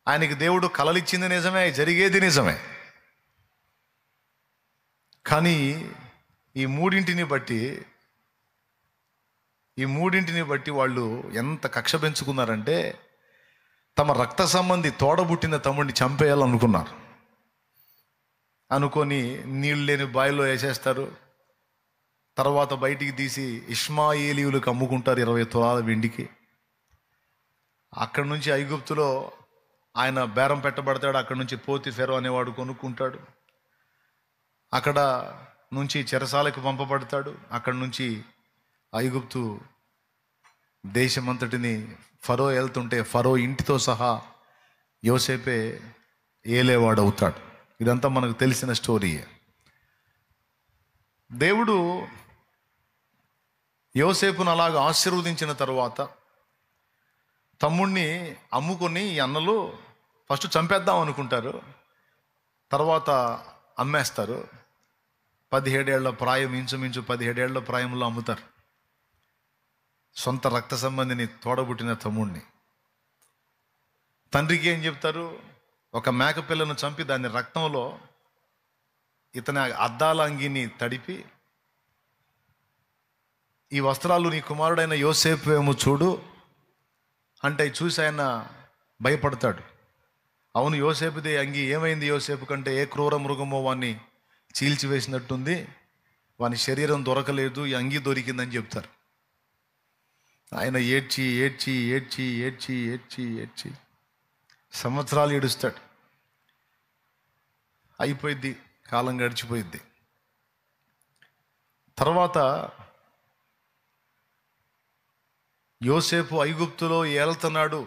ఆయనకి దేవుడు కలలిచ్చింది నిజమే, జరిగేది నిజమే. కానీ ఈ మూడింటిని బట్టి వాళ్ళు ఎంత కక్ష పెంచుకున్నారంటే తమ రక్త సంబంధి తోడబుట్టిన తమ్ముడిని చంపేయాలనుకున్నారు. అనుకొని నీళ్ళు లేని బావిలో వేసేస్తారు. తర్వాత బయటికి తీసి ఇష్మాయేలీయులకు అమ్ముకుంటారు 20 తులాల వెండికి. అక్కడి నుంచి ఐగుప్తులో ఆయన బేరం పెట్టబడతాడు. అక్కడి నుంచి పోతిఫెరో అనేవాడు కొనుక్కుంటాడు. అక్కడ నుంచి చెరసాలకు పంపబడతాడు. అక్కడి నుంచి ఐగుప్తు దేశమంతటిని ఫరో వెళ్తుంటే ఫరో ఇంటితో సహా యోసేపే ఏలేవాడు అవుతాడు. ఇదంతా మనకు తెలిసిన స్టోరీయే. దేవుడు యోసేపును అలాగ ఆశీర్వదించిన తర్వాత తమ్ముణ్ణి అమ్ముకొని ఈ అన్నలు ఫస్ట్ చంపేద్దాం అనుకుంటారు, తర్వాత అమ్మేస్తారు. 17 ఏళ్ల ప్రాయం, ఇంచుమించు 17 ఏళ్ల ప్రాయంలో అమ్ముతారు సొంత రక్త సంబంధిని, తోడబుట్టిన తమ్ముడిని. తండ్రికి ఏం చెప్తారు? ఒక మేకపిల్లను చంపి దాని రక్తంలో ఇతని అద్దాల అంగిని తడిపి, ఈ వస్త్రాలు నీ కుమారుడైన యోసేపు ఏమో చూడు అంటే చూసి ఆయన భయపడతాడు. అవును, యోసేపుదే అంగి, ఏమైంది యోసేపు కంటే? ఏ క్రూర మృగమో వాణ్ణి చీల్చివేసినట్టుంది, వాని శరీరం దొరకలేదు, ఈ అంగి దొరికిందని చెప్తారు. ఆయన ఏడ్చి ఏడ్చి ఏడ్చి ఏడ్చి ఏడ్చి ఏడ్చి సంవత్సరాలు ఏడుస్తాడు. అయిపోయింది, కాలం గడిచిపోయింది. తర్వాత యోసేపు ఐగుప్తులో ఏళ్తున్నాడు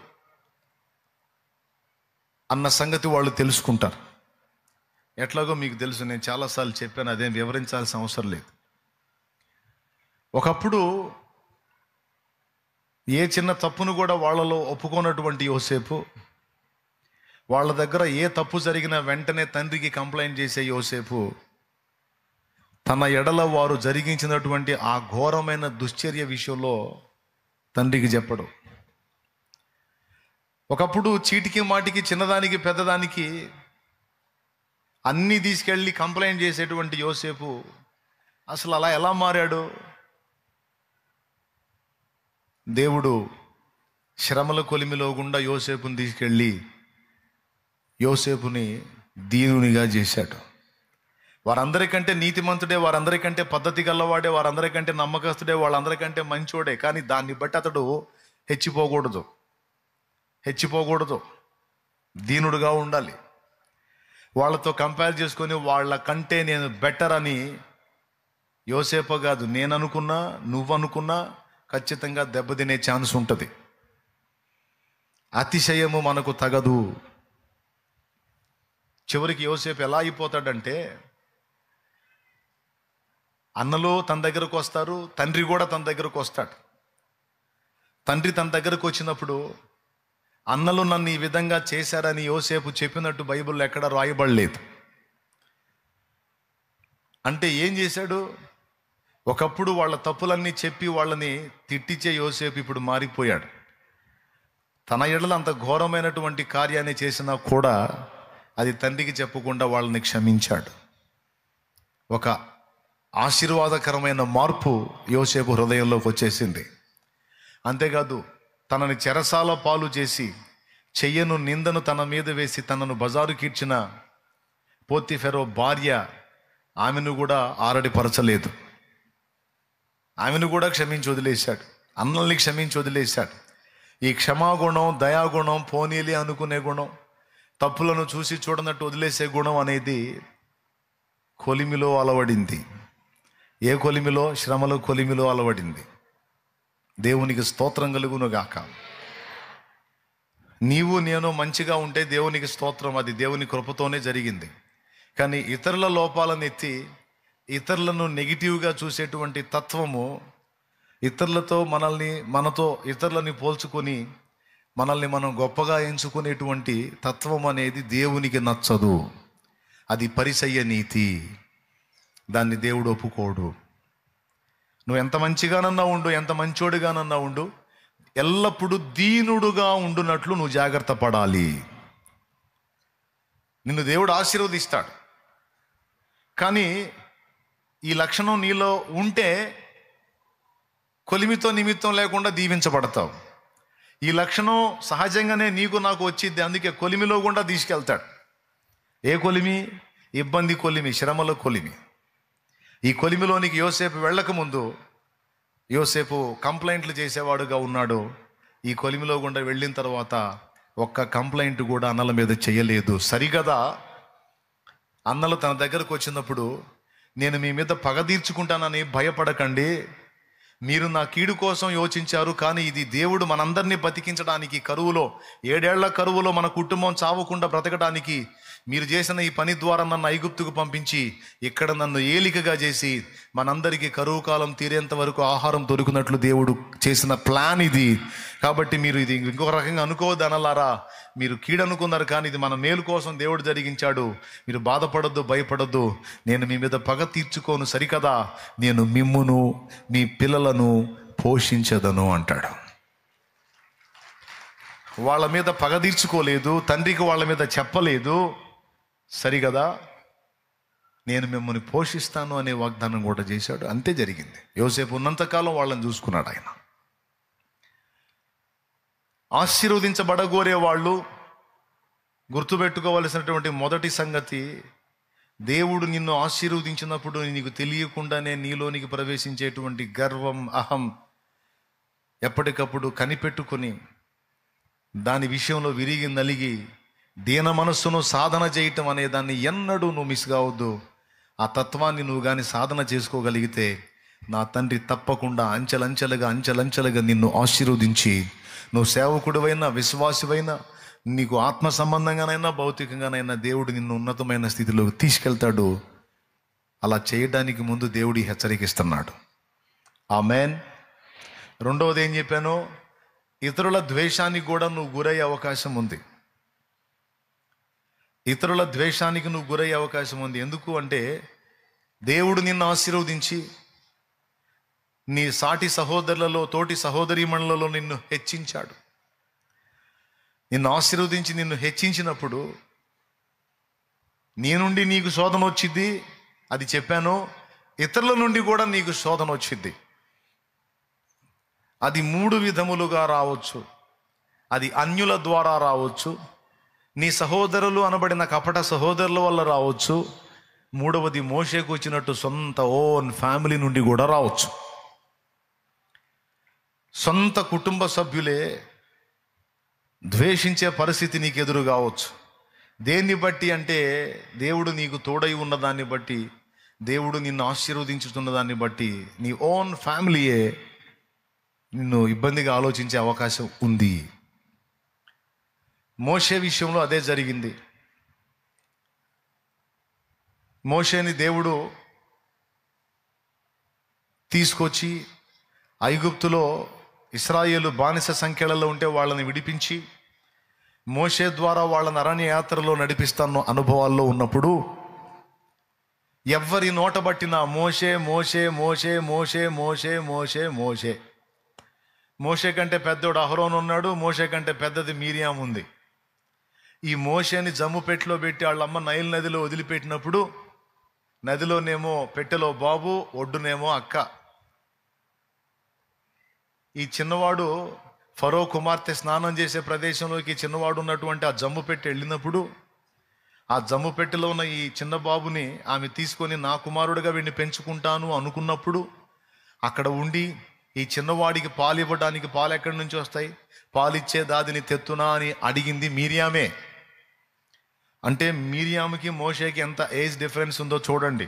అన్న సంగతి వాళ్ళు తెలుసుకుంటారు. ఎట్లాగో మీకు తెలుసు, నేను చాలాసార్లు చెప్పాను, అదేం వివరించాల్సిన అవసరం లేదు. ఒకప్పుడు ఏ చిన్న తప్పును కూడా వాళ్ళలో ఒప్పుకోనటువంటి యోసేపు, వాళ్ళ దగ్గర ఏ తప్పు జరిగినా వెంటనే తండ్రికి కంప్లైంట్ చేసే యోసేపు, తన ఎడల వారు జరిగించినటువంటి ఆ ఘోరమైన దుశ్చర్య విషయంలో తండ్రికి చెప్పడు. ఒకప్పుడు చీటికి మాటికి, చిన్నదానికి పెద్దదానికి అన్నీ తీసుకెళ్ళి కంప్లైంట్ చేసేటువంటి యోసేపు అసలు అలా ఎలా మారాడు? దేవుడు శ్రమల కొలిమిలో గుండా యోసేపుని తీసుకెళ్ళి యోసేపుని దీనునిగా చేశాడు. వారందరికంటే నీతిమంతుడే, వారందరికంటే పద్ధతి గల్లవాడే, వారందరికంటే నమ్మకస్తుడే, వాళ్ళందరికంటే మంచోడే. కానీ దాన్ని బట్టి అతడు హెచ్చిపోకూడదు, దీనుడుగా ఉండాలి. వాళ్ళతో కంపేర్ చేసుకొని వాళ్ళ కంటే నేను బెటర్ అని యోసేపు కాదు, నేను అనుకున్నా, నువ్వు అనుకున్నా ఖచ్చితంగా దెబ్బతినే ఛాన్స్ ఉంటుంది. అతిశయము మనకు తగదు. చివరికి యోసేపు ఎలా అయిపోతాడంటే, అన్నలు తన దగ్గరకు వస్తారు, తండ్రి కూడా తన దగ్గరకు వస్తాడు. తండ్రి తన దగ్గరకు వచ్చినప్పుడు, అన్నలు నన్ను ఈ విధంగా చేశారని యోసేపు చెప్పినట్టు బైబిల్లో ఎక్కడ రాయబడలేదు. అంటే ఏం చేశాడు? ఒకప్పుడు వాళ్ళ తప్పులన్నీ చెప్పి వాళ్ళని తిట్టించే యోసేపు ఇప్పుడు మారిపోయాడు. తన ఎడల అంత ఘోరమైనటువంటి కార్యాన్ని చేసినా కూడా అది తండ్రికి చెప్పకుండా వాళ్ళని క్షమించాడు. ఒక ఆశీర్వాదకరమైన మార్పు యోసేపు హృదయంలోకి వచ్చేసింది. అంతేకాదు, తనని చెరసాల పాలు చేసి చెయ్యను నిందను తన మీద వేసి తనను బజారుకిచ్చిన పోతిఫెరో భార్య, ఆమెను కూడా ఆరడిపరచలేదు. ఆమెను కూడా క్షమించి వదిలేశాడు. అన్నల్ని క్షమించి వదిలేశాడు. ఈ క్షమాగుణం, దయాగుణం, పోనీలి అనుకునే గుణం, తప్పులను చూసి చూడనట్టు వదిలేసే గుణం అనేది కొలిమిలో అలవడింది. ఏ కొలిమిలో? శ్రమల కొలిమిలో అలవడింది. దేవునికి స్తోత్రం కలుగును గాక. నీవు నేను మంచిగా ఉంటే దేవునికి స్తోత్రం, అది దేవుని కృపతోనే జరిగింది. కానీ ఇతరుల లోపాలను ఎత్తి ఇతరులను నెగిటివ్గా చూసేటువంటి తత్వము, ఇతరులని పోల్చుకొని మనల్ని మనం గొప్పగా ఎంచుకునేటువంటి తత్వం అనేది దేవునికి నచ్చదు. అది పరిసయ్య నీతి. దాన్ని దేవుడు ఒప్పుకోడు. నువ్వు ఎంత మంచిగానన్నా ఉండు, ఎంత మంచోడిగానన్నా ఉండు, ఎల్లప్పుడూ దీనుడుగా ఉండునట్లు నువ్వు జాగ్రత్త పడాలి. నిన్ను దేవుడు ఆశీర్వదిస్తాడు. కానీ ఈ లక్షణం నీలో ఉంటే కొలిమితో నిమిత్తం లేకుండా దీవించబడతావు. ఈ లక్షణం సహజంగానే నీకు నాకు వచ్చింది. అందుకే కొలిమిలో గుండా తీసుకెళ్తాడు. ఏ కొలిమి? ఇబ్బంది కొలిమి, శ్రమల కొలిమి. ఈ కొలిమిలోనికి యోసేపు వెళ్ళకముందు యోసేపు కంప్లైంట్లు చేసేవాడుగా ఉన్నాడు. ఈ కొలిమిలో గుండా వెళ్ళిన తర్వాత ఒక్క కంప్లైంట్ కూడా అన్నల మీద చేయలేదు. సరిగదా, అన్నలు తన దగ్గరకు వచ్చినప్పుడు, నేను మీ మీద పగ తీర్చుకుంటానని భయపడకండి, మీరు నా కీడు కోసం యోచించారు, కానీ ఇది దేవుడు మనందరినీ బతికించడానికి, 7 ఏళ్ల కరువులో మన కుటుంబం చావకుండా బ్రతకడానికి మీరు చేసిన ఈ పని ద్వారా నన్ను ఐగుప్తుకు పంపించి ఇక్కడ నన్ను ఏలికగా చేసి మనందరికీ కరువు కాలం తీరేంత వరకు ఆహారం దొరికినట్లు దేవుడు చేసిన ప్లాన్ ఇది. కాబట్టి మీరు ఇది ఇంకొక రకంగా అనుకోవద్దు అనలారా. మీరు కీడనుకున్నారు, కానీ ఇది మన మేలు కోసం దేవుడు జరిగించాడు. మీరు బాధపడొద్దు, భయపడొద్దు. నేను మీ మీద పగ తీర్చుకోను, సరికదా, నేను మిమ్మును మీ పిల్లలను పోషించదను అంటాడు. వాళ్ళ మీద పగ తీర్చుకోలేదు, తండ్రికి వాళ్ళ మీద చెప్పలేదు. సరిగదా, నేను మిమ్మల్ని పోషిస్తాను అనే వాగ్దానం కూడా చేశాడు. అంతే జరిగింది. యోసేపు ఉన్నంతకాలం వాళ్ళని చూసుకున్నాడు ఆయన. ఆశీర్వదించబడగోరే వాళ్ళు గుర్తుపెట్టుకోవలసినటువంటి మొదటి సంగతి, దేవుడు నిన్ను ఆశీర్వదించినప్పుడు నీకు తెలియకుండానే నీలోనికి ప్రవేశించేటువంటి గర్వం, అహం ఎప్పటికప్పుడు కనిపెట్టుకొని దాని విషయంలో విరిగి నలిగి దీన మనస్సును సాధన చేయటం అనే దాన్ని ఎన్నడూ నువ్వు మిస్ కావద్దు. ఆ తత్వాన్ని నువ్వు కానీ సాధన చేసుకోగలిగితే నా తండ్రి తప్పకుండా అంచెలంచెలుగా నిన్ను ఆశీర్వదించి నువ్వు సేవకుడివైనా విశ్వాసివైనా నీకు ఆత్మ సంబంధంగానైనా భౌతికంగానైనా దేవుడు నిన్ను ఉన్నతమైన స్థితిలోకి తీసుకెళ్తాడు. అలా చేయడానికి ముందు దేవుడి హెచ్చరికిస్తున్నాడు. ఆమేన్. రెండవది ఏం చెప్పాను? ఇతరుల ద్వేషానికి కూడా నువ్వు గురయ్యే అవకాశం ఉంది. ఇతరుల ద్వేషానికి నువ్వు గురయ్యే అవకాశం ఉంది. ఎందుకు అంటే దేవుడు నిన్ను ఆశీర్వదించి నీ సాటి సహోదరులలో, తోటి సహోదరీమణులలో నిన్ను హెచ్చించాడు. నిన్ను ఆశీర్వదించి నిన్ను హెచ్చించినప్పుడు నీ నుండి నీకు శోధన వచ్చింది, అది చెప్పాను. ఇతరుల నుండి కూడా నీకు శోధన వచ్చింది. అది 3 విధములుగా రావచ్చు. అది అన్యుల ద్వారా రావచ్చు, నీ సహోదరులు అనబడిన కపట సహోదరుల వల్ల రావచ్చు, మూడవది మోషేకు వచ్చినట్టు సొంత ఓన్ ఫ్యామిలీ నుండి కూడా రావచ్చు. సొంత కుటుంబ సభ్యులే ద్వేషించే పరిస్థితి నీకు ఎదురు కావచ్చు. దేన్ని బట్టి అంటే దేవుడు నీకు తోడై ఉన్న దాన్ని బట్టి, దేవుడు నిన్ను ఆశీర్వదించుతున్న దాన్ని బట్టి నీ ఓన్ ఫ్యామిలీయే నిన్ను ఇబ్బందిగా ఆలోచించే అవకాశం ఉంది. మోషే విషయంలో అదే జరిగింది. మోషేని దేవుడు తీసుకొచ్చి ఐగుప్తులో ఇశ్రాయేలు బానిస సంఖ్యలలో ఉంటే వాళ్ళని విడిపించి మోషే ద్వారా వాళ్ళని అరణ్య యాత్రలో నడిపిస్తాను అనుభవాల్లో ఉన్నప్పుడు ఎవ్వరి నోట బట్టినా మోషే మోషే మోషే మోషే మోషే మోషే మోషే. మోషే కంటే పెద్దోడు అహరోను ఉన్నాడు, మోషే కంటే పెద్దది మిరియాం ఉంది. ఈ మోషేని జమ్ము పెట్టెలో పెట్టి వాళ్ళమ్మ నైల్ నదిలో వదిలిపెట్టినప్పుడు నదిలోనేమో పెట్టెలో బాబు, ఒడ్డునేమో అక్క. ఈ చిన్నవాడు ఫరో కుమార్తె స్నానం చేసే ప్రదేశంలోకి చిన్నవాడు ఉన్నటువంటి ఆ జమ్ము పెట్టి వెళ్ళినప్పుడు ఆ జమ్ము పెట్టెలో ఉన్న ఈ చిన్న బాబుని ఆమె తీసుకొని నా కుమారుడిగా వీడిని పెంచుకుంటాను అనుకున్నప్పుడు అక్కడ ఉండి ఈ చిన్నవాడికి పాలు ఇవ్వడానికి పాలు ఎక్కడి నుంచి వస్తాయి, పాలిచ్చే దాదిని తెత్తునా అని అడిగింది మిరియామే. అంటే మిరియాముకి మోషేకి ఎంత ఏజ్ డిఫరెన్స్ ఉందో చూడండి.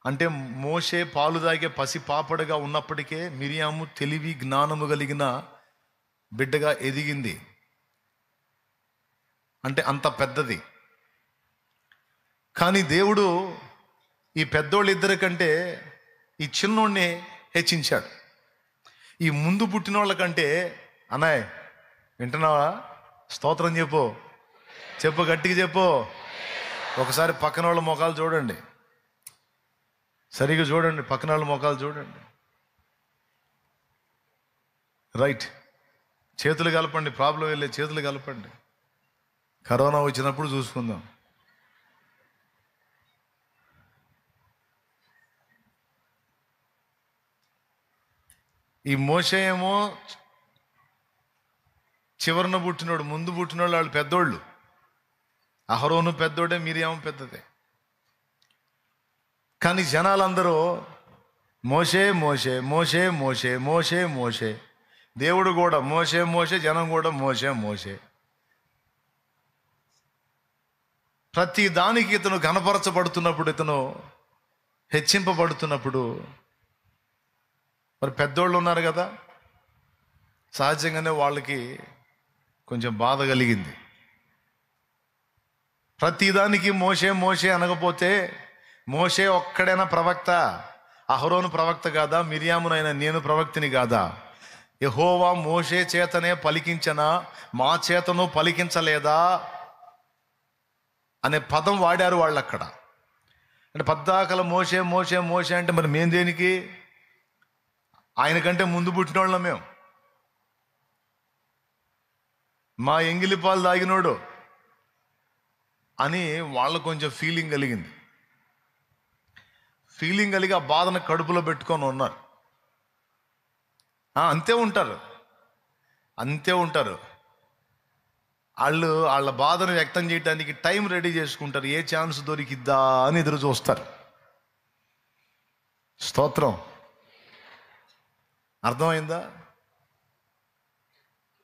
అంటే మోషే పాలు తాగే పసి పాపడగా ఉన్నప్పటికే మిరియాము తెలివి జ్ఞానము కలిగిన బిడ్డగా ఎదిగింది. అంటే అంత పెద్దది. కానీ దేవుడు ఈ పెద్దోళ్ళిద్దరి కంటే ఈ చిన్నోడిని హెచ్చించాడు. ఈ ముందు పుట్టిన వాళ్ళ కంటే, అన్నయ్య వింటున్నావా? స్తోత్రం చెప్పు, చెప్పు, గట్టిగా చెప్పు. ఒకసారి పక్కన వాళ్ళ ముఖాలు చూడండి, సరిగా చూడండి, పక్కన వాళ్ళ ముఖాలు చూడండి. రైట్, చేతులు కలపండి, ప్రాబ్లం వెళ్ళే చేతులు కలపండి. కరోనా వచ్చినప్పుడు చూసుకుందాం. ఈ మోషే ఏమో చివరన పుట్టినోడు, ముందు పుట్టినోళ్ళు వాళ్ళు పెద్దోళ్ళు. అహరోను పెద్దోడే, మిరియాము పెద్దదే. కానీ జనాలందరూ మోషే మోషే మోషే మోషే మోషే మోషే. దేవుడు కూడా మోషే మోషే, జనం కూడా మోషే మోషే. ప్రతి దానికి ఇతను ఘనపరచబడుతున్నప్పుడు, ఇతను హెచ్చింపబడుతున్నప్పుడు, మరి పెద్దోళ్ళు ఉన్నారు కదా, సహజంగానే వాళ్ళకి కొంచెం బాధ కలిగింది. ప్రతిదానికి మోషే మోషే అనకపోతే మోషే ఒక్కడైనా ప్రవక్త? అహరోను ప్రవక్త కాదా? మిరియామునైనా నేను ప్రవక్తిని కాదా? యెహోవా మోషే చేతనే పలికించనా, మా చేతను పలికించలేదా అనే పదం వాడారు వాళ్ళు అక్కడ. అంటే పద్దాకల మోషే మోషే మోషే అంటే మరి మేము దేనికి? ఆయన కంటే ముందు పుట్టిన వాళ్ళం మేము. మా ఎంగిలి పాలు తాగినోడు అని వాళ్ళకు కొంచెం ఫీలింగ్ కలిగింది. ఫీలింగ్ కలిగి ఆ బాధను కడుపులో పెట్టుకొని ఉన్నారు. అంతే ఉంటారు, అంతే ఉంటారు. వాళ్ళ బాధను వ్యక్తం చేయడానికి టైం రెడీ చేసుకుంటారు. ఏ ఛాన్స్ దొరికిద్దా అని ఎదురు చూస్తారు. స్తోత్రం. అర్థమైందా?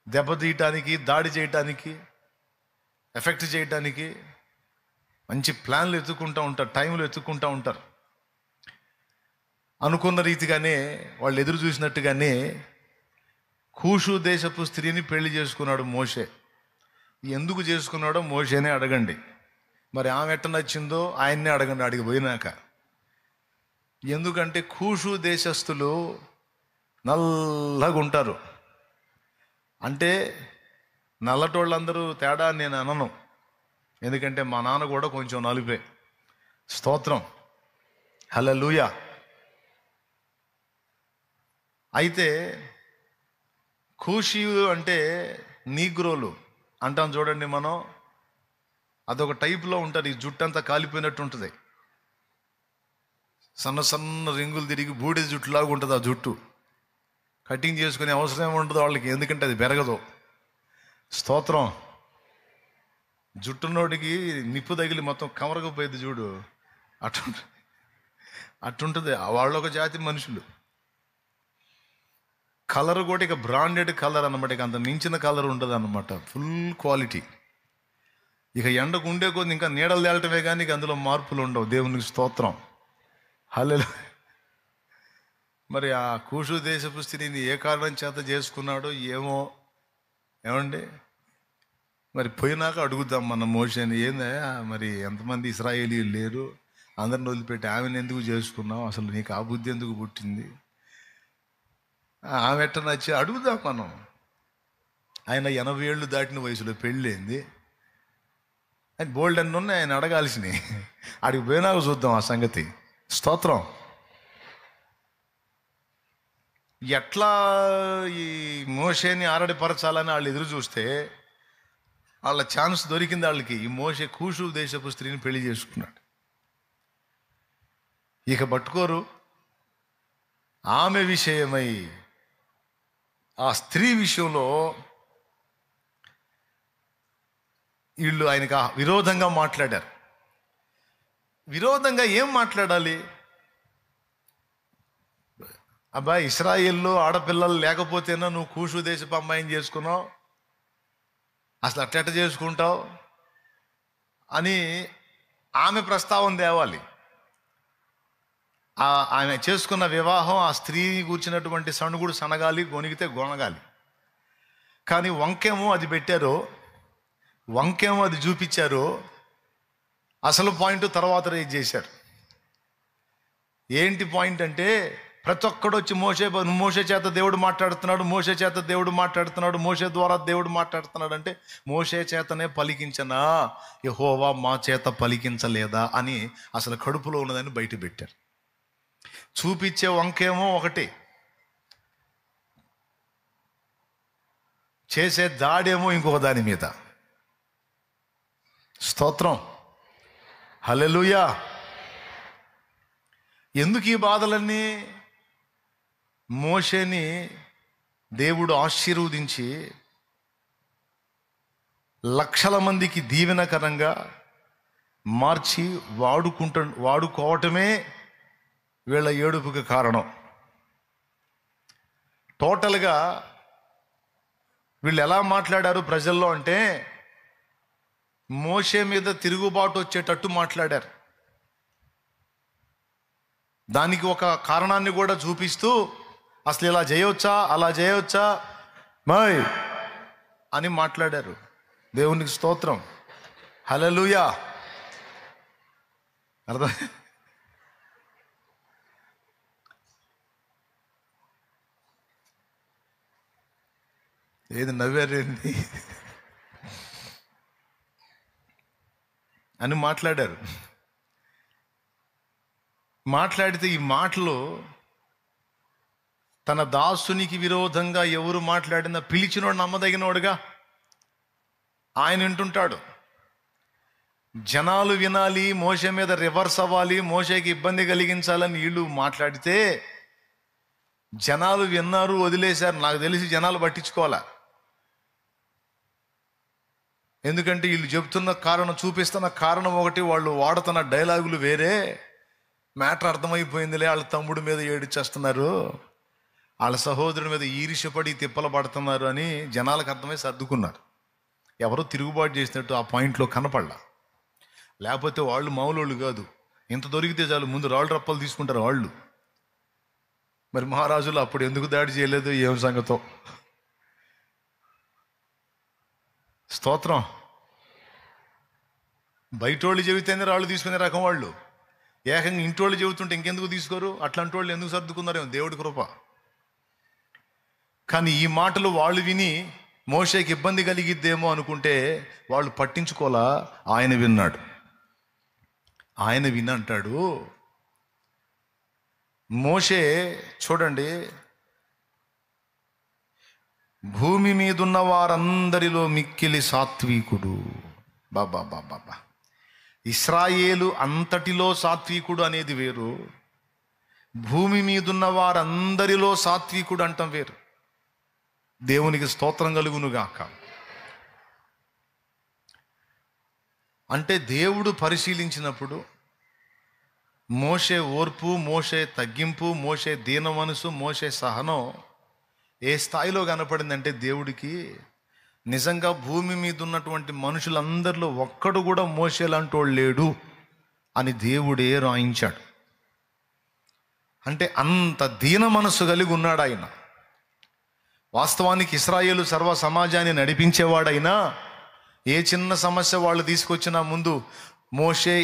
దెబ్బతీయటానికి, దాడి చేయటానికి, ఎఫెక్ట్ చేయటానికి మంచి ప్లాన్లు ఎత్తుకుంటూ ఉంటారు, టైంలు ఎత్తుకుంటూ ఉంటారు. అనుకున్న రీతిగానే వాళ్ళు ఎదురు చూసినట్టుగానే కూషు దేశపు స్త్రీని పెళ్లి చేసుకున్నాడు మోషే. ఎందుకు చేసుకున్నాడో మోషేనే అడగండి. మరి ఆమె ఎట్ట నచ్చిందో ఆయన్నే అడగండి అడిగిపోయినాక. ఎందుకంటే కూషు దేశస్థులు నల్లగా ఉంటారు. అంటే నల్లటోళ్ళందరూ తేడా నేను అనను, ఎందుకంటే మా నాన్న కూడా కొంచెం నలుపే. స్తోత్రం. హల్లెలూయా. అయితే కూషీయులు అంటే నీగ్రోలు అంటాం చూడండి మనం. అదొక టైప్లో ఉంటారు. ఈ జుట్టు అంతా కాలిపోయినట్టు ఉంటుంది, సన్న సన్న రింగులు తిరిగి బూడిద జుట్టులాగా ఉంటుంది. ఆ జుట్టు కటింగ్ చేసుకునే అవసరం ఉండదు వాళ్ళకి, ఎందుకంటే అది పెరగదు. స్తోత్రం. జుట్టునోడికి నిప్పు తగిలి మొత్తం కమరకపోయేది చూడు, అట్టుంటుంది. వాళ్ళు ఒక జాతి మనుషులు. కలర్ కూడా ఇక బ్రాండెడ్ కలర్ అన్నమాట, ఇక అంత మించిన కలర్ ఉంటుంది అన్నమాట, ఫుల్ క్వాలిటీ. ఇక ఎండకు ఉండే కొద్ది ఇంకా నీడలు తేలటమే కానీ ఇక అందులో మార్పులు ఉండవు. దేవునికి స్తోత్రం. హల్లెలూయా. మరి ఆ కూషు దేశపు స్త్రీని ఏ కారణం చేత చేసుకున్నాడో ఏమో, ఏమండి? మరి పోయినాక అడుగుద్దాం మనం మోషేని, ఏందా మరి ఎంతమంది ఇశ్రాయేలీయులు లేరు, అందరిని వదిలిపెట్టి ఆమెను ఎందుకు చేసుకున్నావు, అసలు నీకు ఆ బుద్ధి ఎందుకు పుట్టింది, ఆమె ఎట్ట నచ్చి అడుగుదాం మనం. ఆయన 80 ఏళ్ళు దాటిన వయసులో పెళ్ళైంది. ఆయన బోల్డ్ అన్నీ ఉన్నాయి ఆయన అడగాల్సినవి. అడిగి పోయినాక చూద్దాం ఆ సంగతి. స్తోత్రం. ఎట్లా ఈ మోషేని ఆరడిపరచాలని వాళ్ళు ఎదురు చూస్తే వాళ్ళ ఛాన్స్ దొరికింది వాళ్ళకి. ఈ మోషే కూషు దేశపు స్త్రీని పెళ్లి చేసుకున్నాడు. ఇక పట్టుకోరు. ఆమె విషయమై, ఆ స్త్రీ విషయంలో వీళ్ళు ఆయనకు విరోధంగా మాట్లాడారు. విరోధంగా ఏం మాట్లాడాలి? అబ్బాయి, ఇశ్రాయేల్లో ఆడపిల్లలు లేకపోతేనా నువ్వు కూషు దేశపు అమ్మాయిని చేసుకున్నావు, అసలు అట్లెట్ట చేసుకుంటావు అని ఆమె ప్రస్తావన తేవాలి. ఆమె చేసుకున్న వివాహం ఆ స్త్రీ కూర్చున్నటువంటి సణుగుడు సనగాలి, గొనిగితే గొనగాలి. కానీ వంకేమో అది పెట్టారు, వంకేమో అది చూపించారు, అసలు పాయింట్ తర్వాత రేజ్ చేశారు. ఏంటి పాయింట్ అంటే, ప్రతి ఒక్కడు వచ్చి మోషే చేత దేవుడు మాట్లాడుతున్నాడు, మోషే చేత దేవుడు మాట్లాడుతున్నాడు, మోషే ద్వారా దేవుడు మాట్లాడుతున్నాడు అంటే, మోషే చేతనే పలికించనా, యెహోవా మా చేత పలికించలేదా అని అసలు కడుపులో ఉన్నదని బయట పెట్టారు. చూపించే వంకేమో ఒకటి, చేసే దాడేమో ఇంకొక దాని మీద. స్తోత్రం. హల్లెలూయా. ఎందుకు ఈ బాధలన్నీ? మోషేని దేవుడు ఆశీర్వదించి లక్షల మందికి దీవెనకరంగా మార్చి వాడుకోవటమే వీళ్ళ ఏడుపుకి కారణం. టోటల్గా వీళ్ళు ఎలా మాట్లాడారు ప్రజల్లో అంటే, మోషే మీద తిరుగుబాటు వచ్చేటట్టు మాట్లాడారు. దానికి ఒక కారణాన్ని కూడా చూపిస్తూ, అసలు ఇలా చేయవచ్చా, అలా చేయవచ్చా మై అని మాట్లాడారు. దేవునికి స్తోత్రం. హల్లెలూయా. అర్థం? ఏది నవ్వారేంది అని మాట్లాడారు. మాట్లాడితే ఈ మాటలు తన దాసునికి విరోధంగా ఎవరు మాట్లాడినా పిలిచినోడు నమ్మదగినోడుగా ఆయన వింటుంటాడు. జనాలు వినాలి, మోషే మీద రివర్స్ అవ్వాలి, మోషేకి ఇబ్బంది కలిగించాలని వీళ్ళు మాట్లాడితే జనాలు విన్నారు, వదిలేశారు. నాకు తెలిసి జనాలు పట్టించుకోవాలా. ఎందుకంటే వీళ్ళు చెబుతున్న కారణం, చూపిస్తున్న కారణం ఒకటి, వాళ్ళు వాడుతున్న డైలాగులు వేరే. మ్యాటర్ అర్థమైపోయిందిలే, వాళ్ళ తమ్ముడి మీద ఏడిచేస్తున్నారు, వాళ్ళ సహోదరుడి మీద ఈర్ష్యపడి తిప్పలు పడుతున్నారు అని జనాలకు అర్థమై సర్దుకున్నారు. ఎవరో తిరుగుబాటు చేసినట్టు ఆ పాయింట్లో కనపడలా. లేకపోతే వాళ్ళు మామూలు కాదు, ఇంత దొరికితే చాలు ముందు రాళ్ళు రప్పలు తీసుకుంటారు వాళ్ళు. మరి మహారాజులు అప్పుడు ఎందుకు దాడి చేయలేదు, ఏం సంగతో? స్తోత్రం. బయటోళ్ళు చెబితేనే రాళ్ళు తీసుకునే రకం వాళ్ళు. ఏకంగా ఇంటోళ్ళు చెబుతుంటే ఇంకెందుకు తీసుకోరు? అట్లాంటి వాళ్ళు ఎందుకు సర్దుకున్నారేమో, దేవుడి కృప. కానీ ఈ మాటలు వాళ్ళు విని మోషేకి ఇబ్బంది కలిగిద్దేమో అనుకుంటే వాళ్ళు పట్టించుకోలా. ఆయన విన్నాడు. ఆయన విని అంటాడు, మోషే చూడండి, భూమి మీదున్న వారందరిలో మిక్కిలి సాత్వికుడు. బాబా బాబా, ఇశ్రాయేలు అంతటిలో సాత్వికుడు అనేది వేరు, భూమి మీదున్న వారందరిలో సాత్వికుడు అంటాం వేరు. దేవునికి స్తోత్రం కలుగునుగాక. అంటే దేవుడు పరిశీలించినప్పుడు మోషే ఓర్పు, మోషే తగ్గింపు, మోషే దీన మనసు, మోషే సహనం ఏ స్థాయిలో కనపడిందంటే దేవుడికి నిజంగా భూమి మీద ఉన్నటువంటి మనుషులందరిలో ఒక్కడు కూడా మోషే లాంటి వాడు లేడు అని దేవుడే రాయించాడు. అంటే అంత దీన మనసు కలిగి ఉన్నాడు ఆయన. వాస్తవానికి ఇశ్రాయేలు సర్వ సమాజాన్ని నడిపించేవాడైనా ఏ చిన్న సమస్య వాళ్ళు తీసుకొచ్చినా ముందు మోషే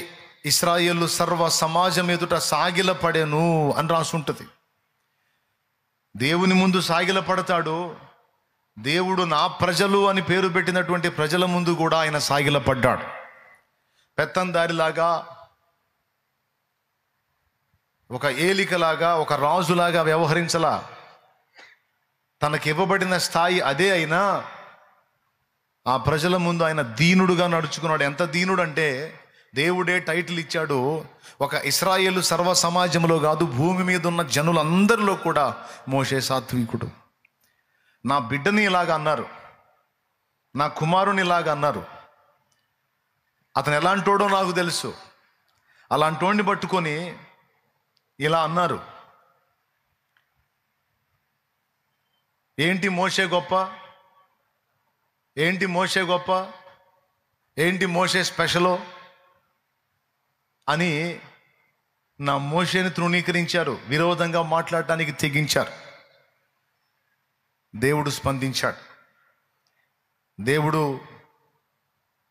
ఇశ్రాయేలు సర్వ సమాజం ఎదుట సాగిలపడెను అని రాసుంటుంది. దేవుని ముందు సాగిలపడతాడు. దేవుడు నా ప్రజలు అని పేరు పెట్టినటువంటి ప్రజల ముందు కూడా ఆయన సాగిలపడ్డాడు. పెత్తందారిలాగా, ఒక ఏలికలాగా, ఒక రాజులాగా వ్యవహరించలా. తనకి ఇవ్వబడిన స్థాయి అదే అయినా ఆ ప్రజల ముందు ఆయన దీనుడుగా నడుచుకున్నాడు. ఎంత దీనుడు అంటే దేవుడే టైటిల్ ఇచ్చాడు, ఒక ఇశ్రాయేలు సర్వ సమాజంలో కాదు, భూమి మీద ఉన్న జనులందరిలో కూడా మోషే సాత్వికుడు. నా బిడ్డని ఇలాగా అన్నారు, నా కుమారుని ఇలాగా అన్నారు. అతను ఎలాంటోడో నాకు తెలుసు. అలాంటోడిని పట్టుకొని ఇలా అన్నారు. ఏంటి మోషే గొప్ప, ఏంటి మోషే గొప్ప, ఏంటి మోషే స్పెషలో అని నా మోషేని తృణీకరించారు, విరోధంగా మాట్లాడటానికి తెగించారు. దేవుడు స్పందించాడు. దేవుడు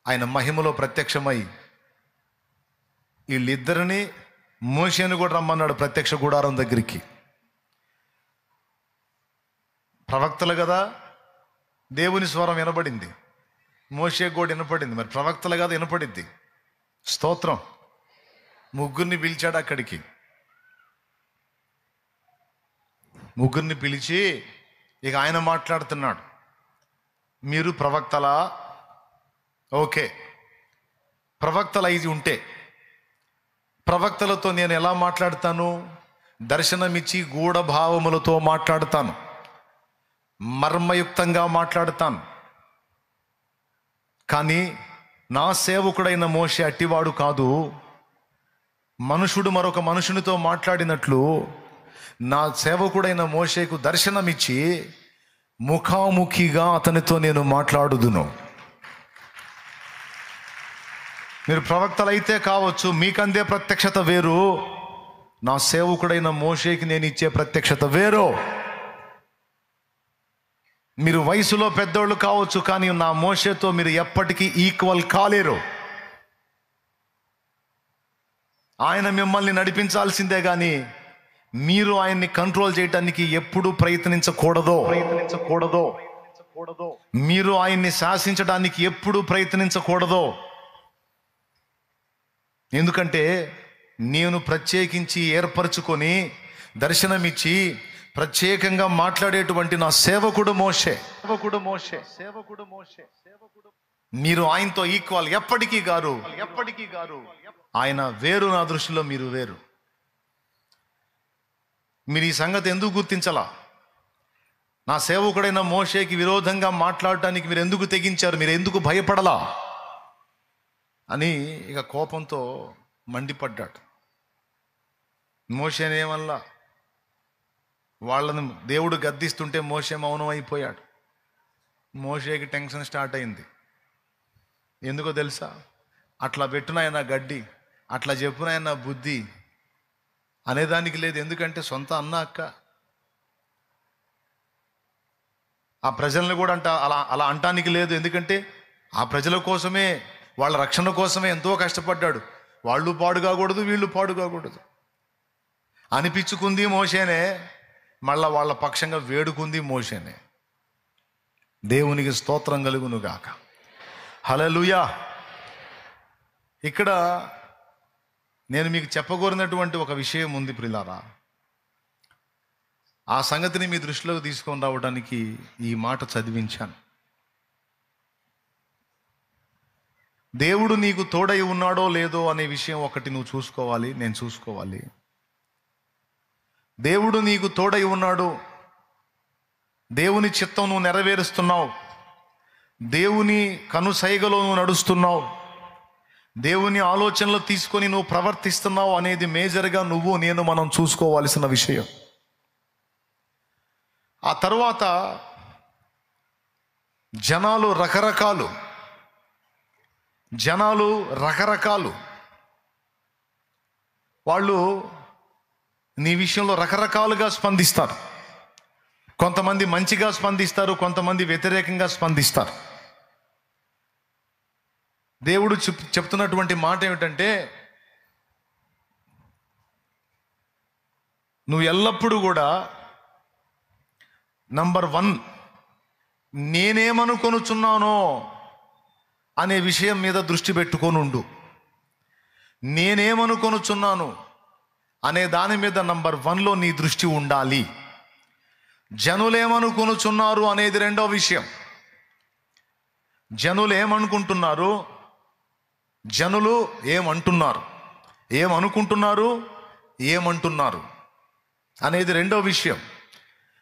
ఆయన మహిమలో ప్రత్యక్షమై వీళ్ళిద్దరిని, మోషేని కూడా రమ్మన్నాడు ప్రత్యక్ష గుడారం దగ్గరికి. ప్రవక్తలు కదా, దేవుని స్వరం వినపడింది, మోషే కూడా వినపడింది. మరి ప్రవక్తలు కదా వినపడింది. స్తోత్రం. ముగ్గురిని పిలిచాడు అక్కడికి. ముగ్గురిని పిలిచి ఇక ఆయన మాట్లాడుతున్నాడు. మీరు ప్రవక్తలా? ఓకే, ప్రవక్తలు అయితే ఉంటే ప్రవక్తలతో నేను ఎలా మాట్లాడతాను? దర్శనమిచ్చి గూఢభావములతో మాట్లాడతాను, మర్మయుక్తంగా మాట్లాడతాను. కానీ నా సేవకుడైన మోషే అట్టివాడు కాదు. మనుషుడు మరొక మనుషునితో మాట్లాడినట్లు నా సేవకుడైన మోషేకు దర్శనమిచ్చి ముఖాముఖిగా అతనితో నేను మాట్లాడుదును. మీరు ప్రవక్తలైతే కావచ్చు, మీకందే ప్రత్యక్షత వేరు, నా సేవకుడైన మోషేకి నేను ఇచ్చే ప్రత్యక్షత వేరు. మీరు వయసులో పెద్దోళ్ళు కావచ్చు, కానీ నా మోషేతో మీరు ఎప్పటికీ ఈక్వల్ కాలేరు. ఆయన మిమ్మల్ని నడిపించాల్సిందే కానీ మీరు ఆయన్ని కంట్రోల్ చేయడానికి ఎప్పుడూ ప్రయత్నించకూడదు. మీరు ఆయన్ని శాసించడానికి ఎప్పుడూ ప్రయత్నించకూడదు. ఎందుకంటే నేను ప్రత్యేకించి ఏర్పరచుకొని దర్శనమిచ్చి ప్రత్యేకంగా మాట్లాడేటువంటి నా సేవకుడు మోషే. మీరు ఆయనతో ఈక్వల్, ఎప్పటికీ గారు. ఆయన వేరు, నా దృష్టిలో మీరు వేరు. మీరు ఈ సంగతి ఎందుకు గుర్తించాలా? నా సేవకుడైన మోషేకి విరోధంగా మాట్లాడటానికి మీరు ఎందుకు తెగించారు? మీరు ఎందుకు భయపడలా అని ఇక కోపంతో మండిపడ్డాడు. మోషేనేమల్లా, వాళ్ళని దేవుడు గద్దిస్తుంటే మోషే మౌనం అయిపోయాడు. మోషేకి టెన్షన్ స్టార్ట్ అయింది. ఎందుకో తెలుసా? అట్లా పెట్టునాయన గడ్డి, అట్లా చెప్పునాయన బుద్ధి అనేదానికి లేదు. ఎందుకంటే సొంత అన్న అక్క. ఆ ప్రజల్ని కూడా అలా అలా అంటానికి లేదు. ఎందుకంటే ఆ ప్రజల కోసమే, వాళ్ళ రక్షణ కోసమే ఎంతో కష్టపడ్డాడు. వాళ్ళు పాడు కాకూడదు, వీళ్ళు పాడు కాకూడదు అనిపించుకుంది మోషేనే. మళ్ళా వాళ్ళ పక్షంగా వేడుకుంది మోషేనే. దేవునికి స్తోత్రం కలుగును గాక. హల్లెలూయా. ఇక్కడ నేను మీకు చెప్పగోరినటువంటి ఒక విషయం ఉంది ప్రియులారా. ఆ సంగతిని మీ దృష్టిలోకి తీసుకొని రావడానికి ఈ మాట చదివించాను. దేవుడు నీకు తోడై ఉన్నాడో లేదో అనే విషయం ఒకటి నువ్వు చూసుకోవాలి, నేను చూసుకోవాలి. దేవుడు నీకు తోడై ఉన్నాడు, దేవుని చిత్తం నువ్వు నెరవేరుస్తున్నావు, దేవుని కనుసైగలో నువ్వు నడుస్తున్నావు, దేవుని ఆలోచనలు తీసుకొని నువ్వు ప్రవర్తిస్తున్నావు అనేది మేజర్గా నువ్వు నేను మనం చూసుకోవాల్సిన విషయం. ఆ తర్వాత జనాలు రకరకాలు వాళ్ళు నీ విషయంలో రకరకాలుగా స్పందిస్తారు. కొంతమంది మంచిగా స్పందిస్తారు, కొంతమంది వ్యతిరేకంగా స్పందిస్తారు. దేవుడు చెప్తున్నటువంటి మాట ఏమిటంటే, నువ్వు ఎల్లప్పుడూ కూడా నంబర్ 1 నేనేమనుకొనుచున్నానో అనే విషయం మీద దృష్టి పెట్టుకొని ఉండు. నేనేమనుకొనుచున్నాను అనే దాని మీద నంబర్ 1లో నీ దృష్టి ఉండాలి. జనులేమనుకొనుచున్నారు అనేది రెండో విషయం. జనులు ఏమనుకుంటున్నారు, జనులు ఏమంటున్నారు, ఏమంటున్నారు అనేది రెండో విషయం.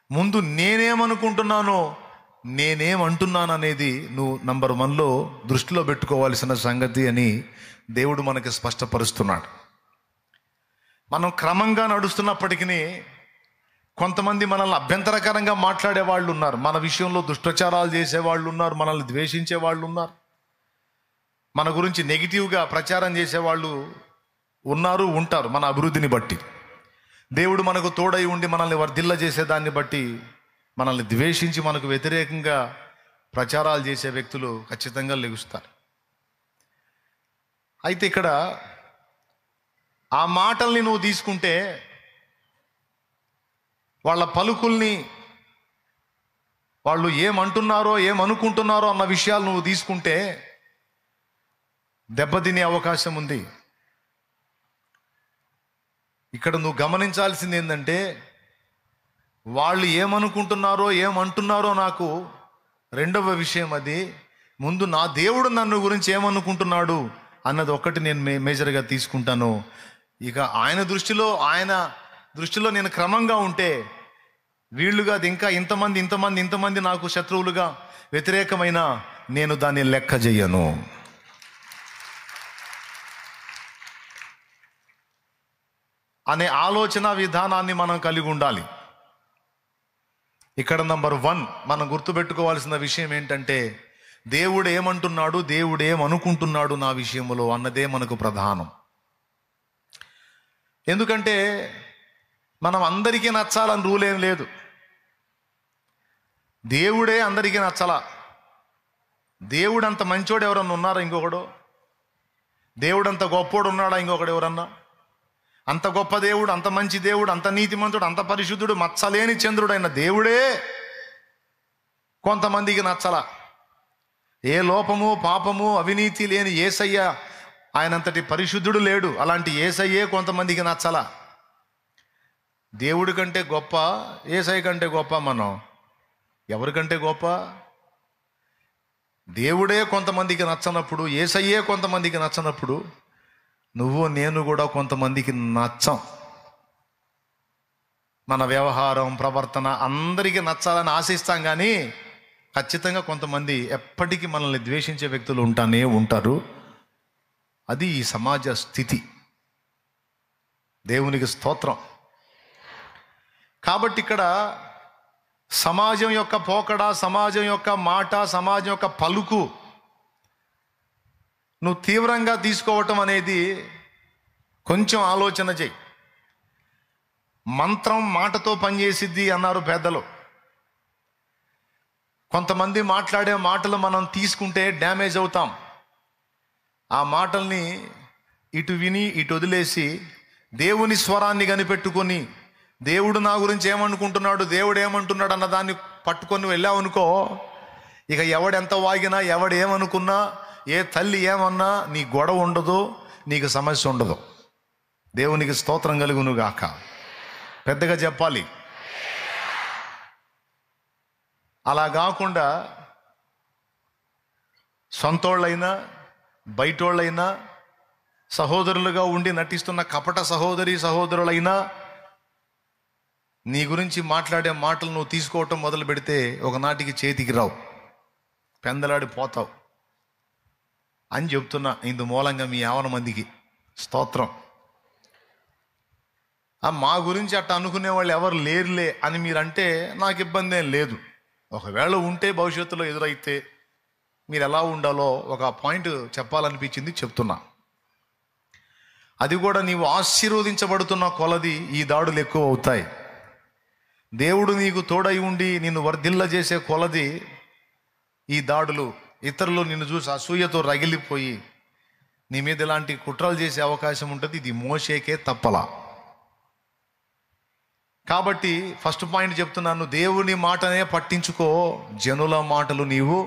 ముందు నేనేమనుకుంటున్నానో, నేనేమంటున్నాను అనేది నువ్వు నంబర్ 1లో దృష్టిలో పెట్టుకోవాల్సిన సంగతి అని దేవుడు మనకి స్పష్టపరుస్తున్నాడు. మనం క్రమంగా నడుస్తున్నప్పటికీ కొంతమంది మనల్ని అభ్యంతరకరంగా మాట్లాడే వాళ్ళు ఉన్నారు, మన విషయంలో దుష్ప్రచారాలు చేసేవాళ్ళు ఉన్నారు, మనల్ని ద్వేషించే వాళ్ళు ఉన్నారు, మన గురించి నెగిటివ్గా ప్రచారం చేసేవాళ్ళు ఉంటారు. మన అభివృద్ధిని బట్టి, దేవుడు మనకు తోడై ఉండి మనల్ని వర్ధిల్ల చేసేదాన్ని బట్టి మనల్ని ద్వేషించి మనకు వ్యతిరేకంగా ప్రచారాలు చేసే వ్యక్తులు ఖచ్చితంగా లెగుస్తారు. అయితే ఇక్కడ ఆ మాటల్ని నువ్వు తీసుకుంటే, వాళ్ళ పలుకుల్ని, వాళ్ళు ఏమంటున్నారో ఏమనుకుంటున్నారో అన్న విషయాలు నువ్వు తీసుకుంటే దెబ్బతినే అవకాశం ఉంది. ఇక్కడ నువ్వు గమనించాల్సింది ఏంటంటే, వాళ్ళు ఏమనుకుంటున్నారో ఏమంటున్నారో నాకు రెండవ విషయం అది. ముందు నా దేవుడు నన్ను గురించి ఏమనుకుంటున్నాడు అన్నది ఒక్కటి నేను మేజర్గా తీసుకుంటాను. ఇక ఆయన దృష్టిలో నేను క్రమంగా ఉంటే, వీళ్ళుగా ఇంకా ఇంతమంది నాకు శత్రువులుగా వ్యతిరేకమైన నేను దాన్ని లెక్క చెయ్యను. అనే ఆలోచన విధానాన్ని మనం కలిగి ఉండాలి. ఇక్కడ నంబర్ 1 మనం గుర్తుపెట్టుకోవాల్సిన విషయం ఏంటంటే, దేవుడు ఏమంటున్నాడు, దేవుడు ఏమనుకుంటున్నాడు నా విషయంలో అన్నదే మనకు ప్రధానం. ఎందుకంటే మనం అందరికీ నచ్చాలని రూల్ ఏం లేదు. దేవుడే అందరికీ నచ్చాలా. దేవుడు అంత మంచోడు ఎవరన్నా ఉన్నారా ఇంకొకడు? దేవుడు అంత గొప్పోడు ఉన్నాడా ఇంకొకడు ఎవరన్నా? అంత గొప్ప దేవుడు, అంత మంచి దేవుడు, అంత నీతిమంతుడు, అంత పరిశుద్ధుడు, మచ్చలేని చంద్రుడైన దేవుడే కొంతమందికి నచ్చలా. ఏ లోపము పాపము అవినీతి లేని యేసయ్య ఆయనంతటి పరిశుద్ధుడు లేడు. అలాంటి యేసయ్యే కొంతమందికి నచ్చలా. దేవుడి కంటే గొప్ప, యేసయ్య కంటే గొప్ప మనం ఎవరికంటే గొప్ప? దేవుడే కొంతమందికి నచ్చనప్పుడు, యేసయ్యే కొంతమందికి నచ్చనప్పుడు, నువ్వు నేను కూడా కొంతమందికి నచ్చం. మన వ్యవహారం, ప్రవర్తన అందరికీ నచ్చాలని ఆశిస్తాం, కానీ ఖచ్చితంగా కొంతమంది ఎప్పటికీ మనల్ని ద్వేషించే వ్యక్తులు ఉంటారు. అది ఈ సమాజ స్థితి. దేవునికి స్తోత్రం. కాబట్టి ఇక్కడ సమాజం యొక్క పోకడ, సమాజం యొక్క మాట, సమాజం యొక్క పలుకు నువ్వు తీవ్రంగా తీసుకోవటం అనేది కొంచెం ఆలోచన చేయి. మంత్రం మాటతో పనిచేసిద్ది అన్నారు పెద్దలు. కొంతమంది మాట్లాడే మాటలు మనం తీసుకుంటే డ్యామేజ్ అవుతాం. ఆ మాటల్ని ఇటు విని ఇటు వదిలేసి దేవుని స్వరాన్ని కనిపెట్టుకొని, దేవుడు నా గురించి ఏమనుకుంటున్నాడు, దేవుడు ఏమంటున్నాడు అన్న దాన్ని పట్టుకొని వెళ్ళావనుకో, ఇక ఎవడెంత వాగినా, ఎవడు ఏమనుకున్నా, ఏ తల్లి ఏమన్నా నీ గొడవ ఉండదు, నీకు సమస్య ఉండదు. దేవునికి స్తోత్రం కలుగును గాక. పెద్దగా చెప్పాలి. అలా కాకుండా సొంతోళ్ళైనా బయటోళ్ళైనా సహోదరులుగా ఉండి నటిస్తున్న కపట సహోదరులైనా నీ గురించి మాట్లాడే మాటలు నువ్వు తీసుకోవటం మొదలు పెడితే ఒకనాటికి చేతికి రావు, పెందలాడిపోతావు అని చెప్తున్నా. ఇందు మూలంగా మీ యావన మందికి స్తోత్రం. మా గురించి అట్లా అనుకునే వాళ్ళు ఎవరు లేరులే అని మీరంటే నాకు ఇబ్బంది ఏం లేదు. ఒకవేళ ఉంటే భవిష్యత్తులో ఎదురైతే మీరు ఎలా ఉండాలో ఒక పాయింట్ చెప్పాలనిపించింది, చెప్తున్నా. అది కూడా నీవు ఆశీర్వదించబడుతున్న కొలది ఈ దాడులు ఎక్కువ అవుతాయి. దేవుడు నీకు తోడై ఉండి నిన్ను వర్ధిల్ల చేసే కొలది ఈ దాడులు, ఇతరులు నిన్ను చూసి అసూయతో రగిలిపోయి నీ మీద ఇలాంటి కుట్రలు చేసే అవకాశం ఉంటుంది. ఇది మోషేకే తప్పలా. కాబట్టి ఫస్ట్ పాయింట్ చెప్తున్నాను, దేవుని మాటనే పట్టించుకో, జనుల మాటలు నీవు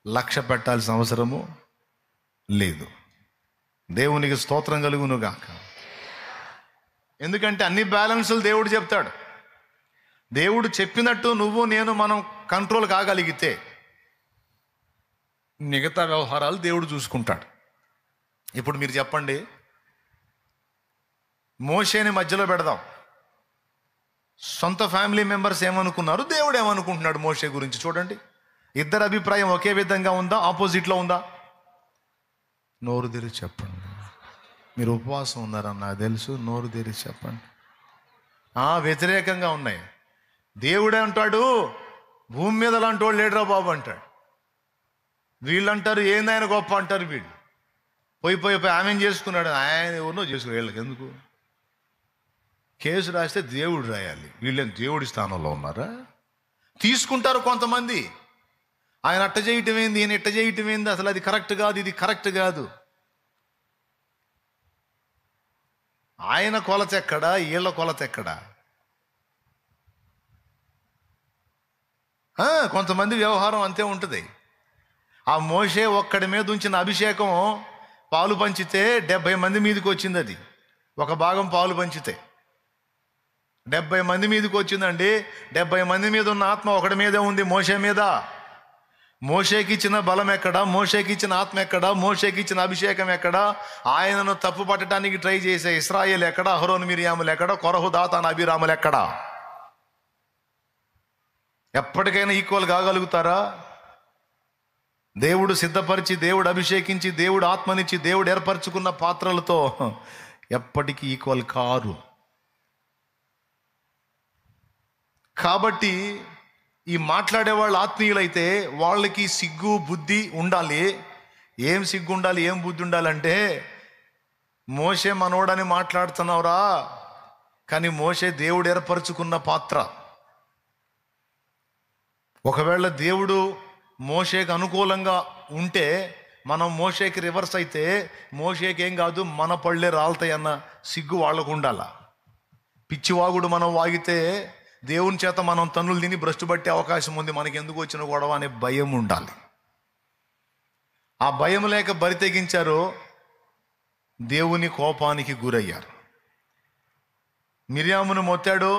లక్ష్య పెట్టాల్సిన అవసరము లేదు. దేవునికి స్తోత్రం కలుగును గాక. ఎందుకంటే అన్ని బ్యాలెన్సులు దేవుడు చెప్తాడు. దేవుడు చెప్పినట్టు నువ్వు నేను మనం కంట్రోల్ కాగలిగితే మిగతా వ్యవహారాలు దేవుడు చూసుకుంటాడు. ఇప్పుడు మీరు చెప్పండి, మోషేని మధ్యలో పెడదాం. సొంత ఫ్యామిలీ మెంబర్స్ ఏమనుకున్నారు, దేవుడు ఏమనుకుంటున్నాడు మోషే గురించి చూడండి. ఇద్దరు అభిప్రాయం ఒకే విధంగా ఉందా, ఆపోజిట్లో ఉందా? నోరు తెరిచి చెప్పండి. మీరు ఉపవాసం ఉన్నారని నాకు తెలుసు, నోరు తెరిచి చెప్పండి. వ్యతిరేకంగా ఉన్నాయి. దేవుడే అంటాడు భూమి మీద అలాంటి వాడు లేడురా బాబు అంటాడు. వీళ్ళు అంటారు ఏందాయన గొప్ప అంటారు. వీళ్ళు పోయి ఆమెను చేసుకున్నాడు, ఆయన ఎవరినో చేసుకున్నాడు. వీళ్ళకి ఎందుకు కేసు రాస్తే దేవుడు రాయాలి? వీళ్ళేం దేవుడి స్థానంలో ఉన్నారా? తీసుకుంటారు కొంతమంది. ఆయన అట్ట చేయటం ఏంది, ఈయన ఇట్ట చేయటం ఏంది, అసలు అది కరెక్ట్ కాదు, ఇది కరెక్ట్ కాదు. ఆయన కొలత ఎక్కడా, వీళ్ళ కొలత ఎక్కడా? కొంతమంది వ్యవహారం అంతే ఉంటుంది. ఆ మోషే ఒక్కడి మీద ఉంచిన అభిషేకం పాలు పంచితే 70 మంది మీదకి వచ్చింది. అది ఒక భాగం పాలు పంచితే 70 మంది మీదకి వచ్చిందండి. 70 మంది మీద ఉన్న ఆత్మ ఒకడి మీదే ఉంది, మోషే మీద. మోషేకి ఇచ్చిన బలం ఎక్కడా, మోషేకి ఇచ్చిన ఆత్మ ఎక్కడా, మోషేకి ఇచ్చిన అభిషేకం ఎక్కడా? ఆయనను తప్పు పట్టడానికి ట్రై చేసే ఇశ్రాయేల్ ఎక్కడా, అహరోను మిరియాములు ఎక్కడా, కొరహు దాతాను అభిరాములు ఎక్కడా? ఎప్పటికైనా ఈక్వల్ కాగలుగుతారా? దేవుడు సిద్ధపరిచి, దేవుడు అభిషేకించి, దేవుడు ఆత్మనిచ్చి, దేవుడు ఏర్పరచుకున్న పాత్రలతో ఎప్పటికీ ఈక్వల్ కారు. కాబట్టి ఈ మాట్లాడే వాళ్ళు ఆత్మీయులైతే వాళ్ళకి సిగ్గు బుద్ధి ఉండాలి. ఏం సిగ్గు ఉండాలి, ఏం బుద్ధి ఉండాలంటే, మోషే మనోడని మాట్లాడుతున్నావురా, కానీ మోషే దేవుడు ఏర్పరచుకున్న పాత్ర. ఒకవేళ దేవుడు మోషేకి అనుకూలంగా ఉంటే, మనం మోషేకి రివర్స్ అయితే మోషేకి ఏం కాదు, మన పళ్ళే రాలుతాయన్న సిగ్గు వాళ్ళకు ఉండాల. పిచ్చివాగుడు మనం వాగితే దేవుని చేత మనం తన్నులు తిని భ్రష్టు పట్టే అవకాశం ఉంది. మనకి ఎందుకు వచ్చిన గొడవ అనే భయం ఉండాలి. ఆ భయం లేక బరి తెగించారు, దేవుని కోపానికి గురయ్యారు. మిరియామును మొత్తాడు,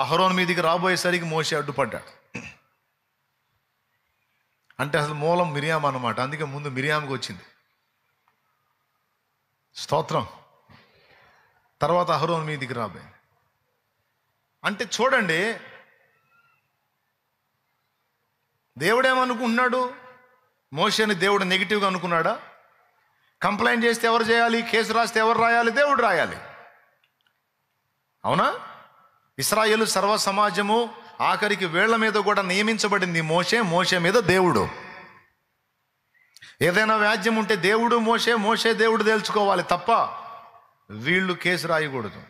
అహరోన్ మీదికి రాబోయేసరికి మోషే అడ్డుపడ్డాడు. అంటే అసలు మూలం మిరియాం అన్నమాట. అందుకే ముందు మిరియాంకి వచ్చింది స్తోత్రం, తర్వాత అహరోను మీదికి రాబోయే. అంటే చూడండి, దేవుడేమనుకుంటున్నాడు? మోషేని దేవుడు నెగిటివ్గా అనుకున్నాడా? కంప్లైంట్ చేస్తే ఎవరు చేయాలి? కేసు రాస్తే ఎవరు రాయాలి? దేవుడు రాయాలి. అవునా? ఇశ్రాయేలు సర్వ సమాజము ఆఖరికి వేళ్ల మీద కూడా నియమించబడింది మోషే మీద దేవుడు. ఏదైనా వ్యాజ్యం ఉంటే దేవుడు మోషే దేవుడు తేల్చుకోవాలి తప్ప వీళ్ళు కేసు రాయకూడదు.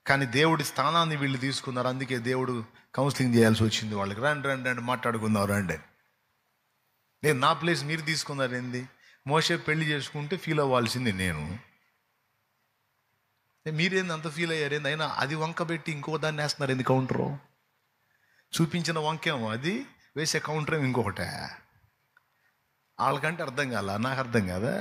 కానీ దేవుడి స్థానాన్ని వీళ్ళు తీసుకున్నారు. అందుకే దేవుడు కౌన్సిలింగ్ చేయాల్సి వచ్చింది వాళ్ళకి. రండి మాట్లాడుకుందాం రండి. నేను నా ప్లేస్ మీరు తీసుకున్నారు ఏంది? మోషే పెళ్లి చేసుకుంటే ఫీల్ అవ్వాల్సింది నేను, మీరేంది అంత ఫీల్ అయ్యారు ఏంది? అయినా అది వంక పెట్టి ఇంకో దాన్ని వేస్తున్నారు ఏంది? కౌంటరు చూపించిన వంకేమో అది, వేసే కౌంటర్ ఇంకొకటే. వాళ్ళకంటే అర్థం కాల, నాకు అర్థం కాదా?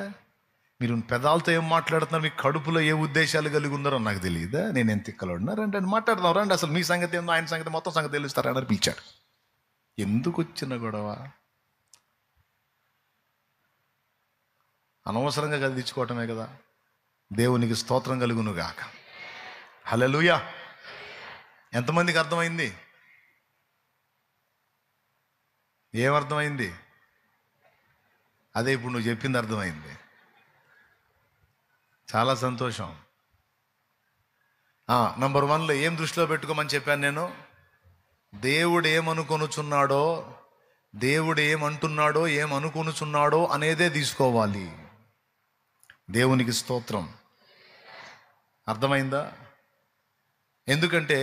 మీరు పెదాలతో ఏం మాట్లాడుతున్నారు? మీ కడుపులో ఏ ఉద్దేశాలు కలిగి ఉన్నారో నాకు తెలియదా? నేను ఎంత తిక్కలున్నా? రండి మాట్లాడదాం రండి. అసలు మీ సంగతి ఏందో, ఆయన సంగతి, మొత్తం సంగతి తెలుస్తారని పిలిచాడు. ఎందుకు వచ్చిన గొడవ? అనవసరంగా కదిలించుకోవటమే కదా. దేవునికి స్తోత్రం కలుగును గాక. హల్లెలూయా. ఎంతమందికి అర్థమైంది? ఏమర్థమైంది? అదే ఇప్పుడు నువ్వు చెప్పింది అర్థమైంది. చాలా సంతోషం. నంబర్ 1లో ఏం దృష్టిలో పెట్టుకోమని చెప్పాను నేను? దేవుడు ఏమనుకొనుచున్నాడో, దేవుడు ఏమంటున్నాడో, ఏమనుకొనుచున్నాడో అనేదే తీసుకోవాలి. దేవునికి స్తోత్రం. అర్థమైందా? ఎందుకంటే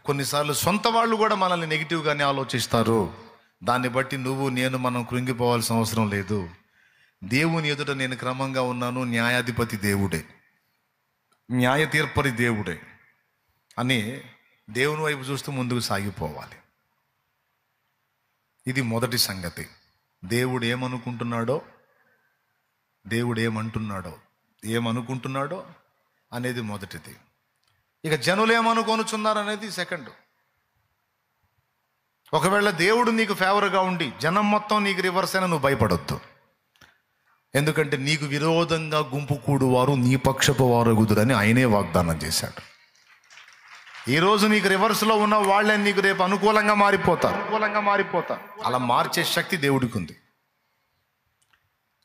కొన్నిసార్లు సొంత వాళ్ళు కూడా మనల్ని నెగిటివ్గానే ఆలోచిస్తారు. దాన్ని బట్టి మనం కృంగిపోవాల్సిన అవసరం లేదు. దేవుని ఎదుట నేను క్రమంగా ఉన్నాను, న్యాయాధిపతి దేవుడే, న్యాయ తీర్పరి దేవుడే అని దేవుని వైపు చూస్తూ ముందుకు సాగిపోవాలి. ఇది మొదటి సంగతి. దేవుడు ఏమనుకుంటున్నాడో, దేవుడు ఏమనుకుంటున్నాడో అనేది మొదటిది. ఇక జనులు ఏమనుకొనుచున్నారు అనేది సెకండ్. ఒకవేళ దేవుడు నీకు ఫేవర్గా ఉండి జనం మొత్తం నీకు రివర్స్ అయినా నువ్వు భయపడొద్దు. ఎందుకంటే నీకు విరోధంగా గుంపు కూడువారు నీ పక్షపు వారు గుదురని ఆయనే వాగ్దానం చేశాడు. ఈరోజు నీకు రివర్స్లో ఉన్న వాళ్ళే నీకు రేపు అనుకూలంగా మారిపోతారు. అలా మార్చే శక్తి దేవుడికి ఉంది.